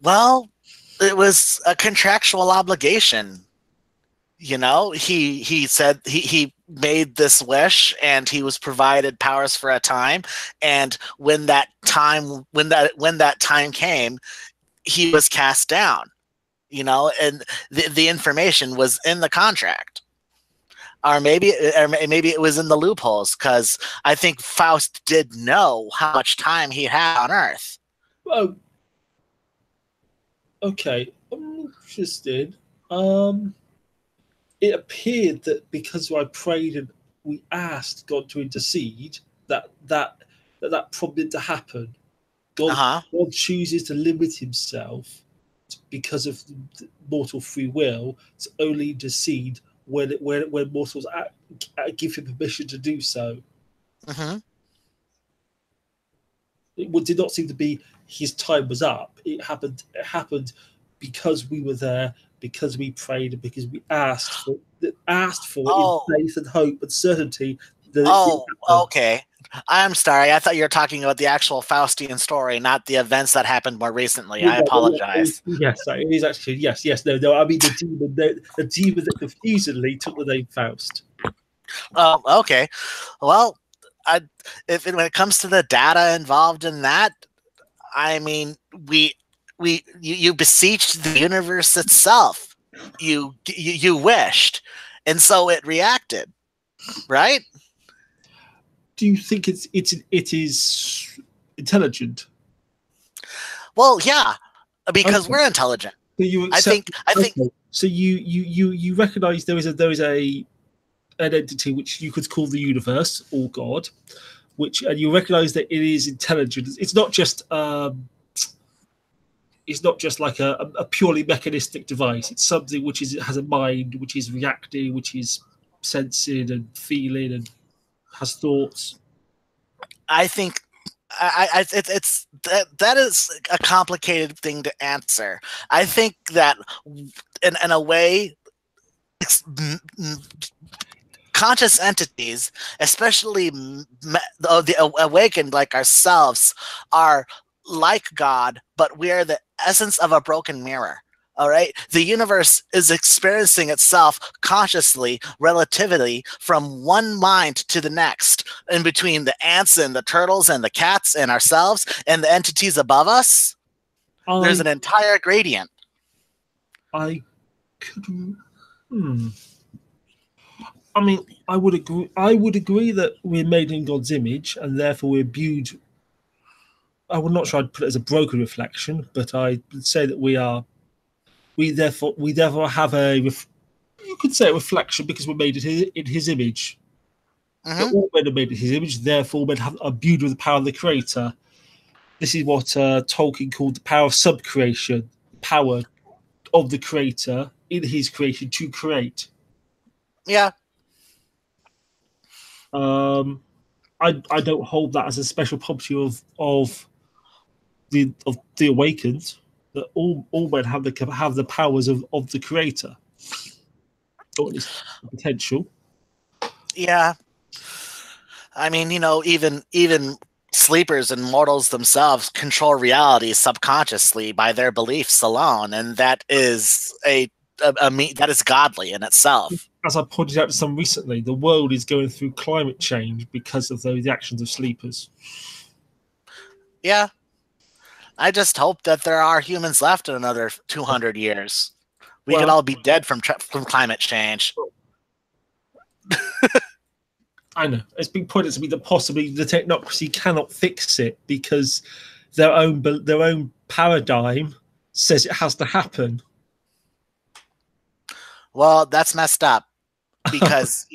S2: Well, it was a contractual obligation. He said he made this wish, and he was provided powers for a time, and when that time came, he was cast down, and the information was in the contract. Or maybe it was in the loopholes, because I think Faust did know how much time he had on Earth.
S1: Oh, okay. I'm interested. Um, it appeared that because I prayed and we asked God to intercede, that prompted to happen. God,
S2: Uh-huh.
S1: God chooses to limit himself because of mortal free will to only intercede when mortals give him permission to do so.
S2: Hmm.
S1: It did not seem to be his time was up. It happened. It happened because we were there, because we prayed, and because we asked for it in
S2: Oh,
S1: faith and hope and certainty that it did
S2: oh,
S1: happen.
S2: okay. I'm sorry. I thought you were talking about the actual Faustian story, not the events that happened more recently. I apologize.
S1: Yes, it is actually yes, yes. No, no. I mean the demon that confusedly took the name Faust.
S2: Oh, okay. Well, I, if when it comes to the data involved in that, I mean, you beseeched the universe itself. You wished, and so it reacted, right?
S1: Do you think it is intelligent?
S2: Well, yeah, because
S1: Okay.
S2: we're intelligent.
S1: So you
S2: I
S1: accept.
S2: think. I think.
S1: Okay. So you recognise there is a an entity which you could call the universe or God, which and you recognise that it is intelligent. It's not just like a purely mechanistic device. It's something which has a mind, which is reacting, which is sensing and feeling and has thoughts.
S2: I think. It's that is a complicated thing to answer. I think that in a way, conscious entities, especially the awakened like ourselves, are like God, but we are the essence of a broken mirror. All right. The universe is experiencing itself consciously, relatively, from one mind to the next. In between the ants and the turtles and the cats and ourselves and the entities above us, there's
S1: I
S2: an entire gradient.
S1: I could. Hmm. I mean, I would agree. I would agree that we're made in God's image, and therefore we're viewed. I would not try to put it as a broken reflection, but I would say that we are. We therefore have a. You could say a reflection because we're made in his image. That
S2: Hmm.
S1: all men are made in his image. Therefore, men are viewed with the power of the Creator. This is what Tolkien called the power of subcreation, power of the Creator in his creation to create.
S2: Yeah.
S1: Um, I don't hold that as a special property of the awakened. That all men have the powers of the creator, or at least the potential.
S2: Yeah. I mean, even sleepers and mortals themselves control reality subconsciously by their beliefs alone, and that is that is godly in itself.
S1: As I pointed out to some recently, the world is going through climate change because of the actions of sleepers.
S2: Yeah, I just hope that there are humans left in another 200 years. We could
S1: Well,
S2: all be dead from climate change.
S1: I know it's been pointed to me that possibly the technocracy cannot fix it because their own paradigm says it has to happen.
S2: Well, that's messed up. Because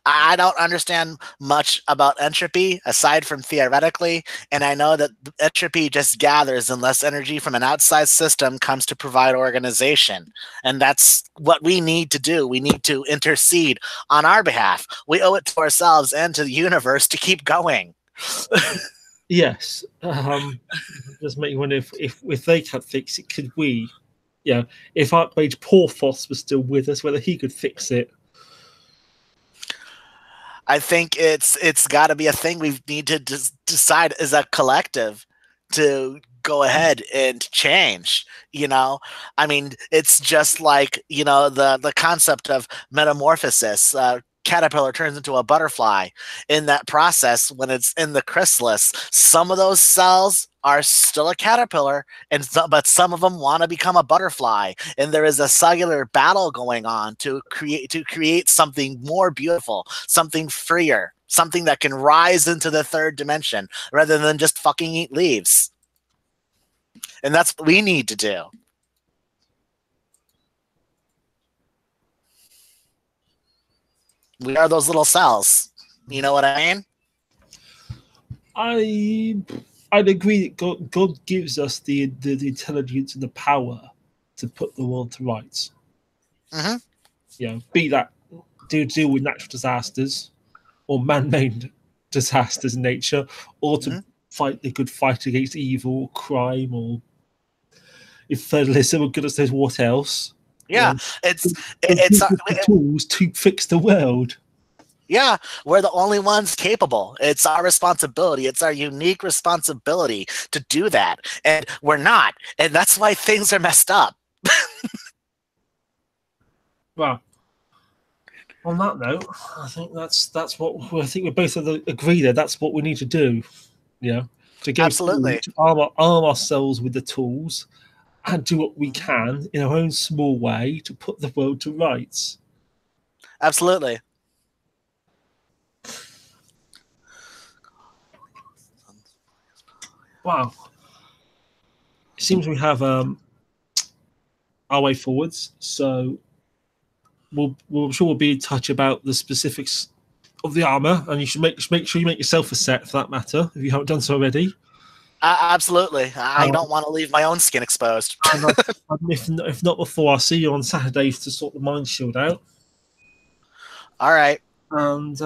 S2: I don't understand much about entropy aside from theoretically, and I know that entropy just gathers unless energy from an outside system comes to provide organization, and that's what we need to do. We need to intercede on our behalf. We owe it to ourselves and to the universe to keep going.
S1: Yes, just make you wonder if they can't fix it, could we? Yeah, if Archmage Porthos was still with us, whether he could fix it.
S2: I think it's got to be a thing we need to decide as a collective to go ahead and change. I mean, it's just like the concept of metamorphosis. caterpillar turns into a butterfly. In that process, when it's in the chrysalis, some of those cells are still a caterpillar, but some of them want to become a butterfly, and there is a cellular battle going on to create something more beautiful, something freer, something that can rise into the third dimension rather than just fucking eat leaves. And that's what we need to do. We are those little cells. You know what I mean?
S1: I'd agree that God gives us the intelligence and the power to put the world to rights.
S2: Mm-hmm.
S1: You know, be that deal with natural disasters or man-made disasters in nature, or to fight the good fight against evil, or crime, or if federalism, or goodness knows what else.
S2: Yeah, it's
S1: the tools to fix the world.
S2: Yeah, we're the only ones capable. It's our responsibility. It's our unique responsibility to do that, and we're not, and that's why things are messed up.
S1: Well, on that note, I think that's what I think we both agree that that's what we need to do. Yeah, to go
S2: Absolutely,
S1: forward, arm ourselves with the tools, and do what we can in our own small way to put the world to rights.
S2: Absolutely.
S1: Wow. It seems we have our way forwards, so I'm sure we'll be in touch about the specifics of the armor, and you should make sure you make yourself a set for that matter if you haven't done so already.
S2: Absolutely. I don't want to leave my own skin exposed.
S1: If not before, I'll see you on Saturdays to sort the mind shield out.
S2: All right.
S1: And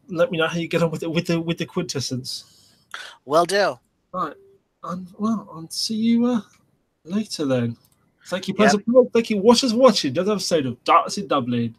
S1: let me know how you get on with the quintessence.
S2: Will do.
S1: Right. And I'll see you later then. Thank you,
S2: Yep.
S1: Thank you, watchers, watching another episode of Darkness in Dublin.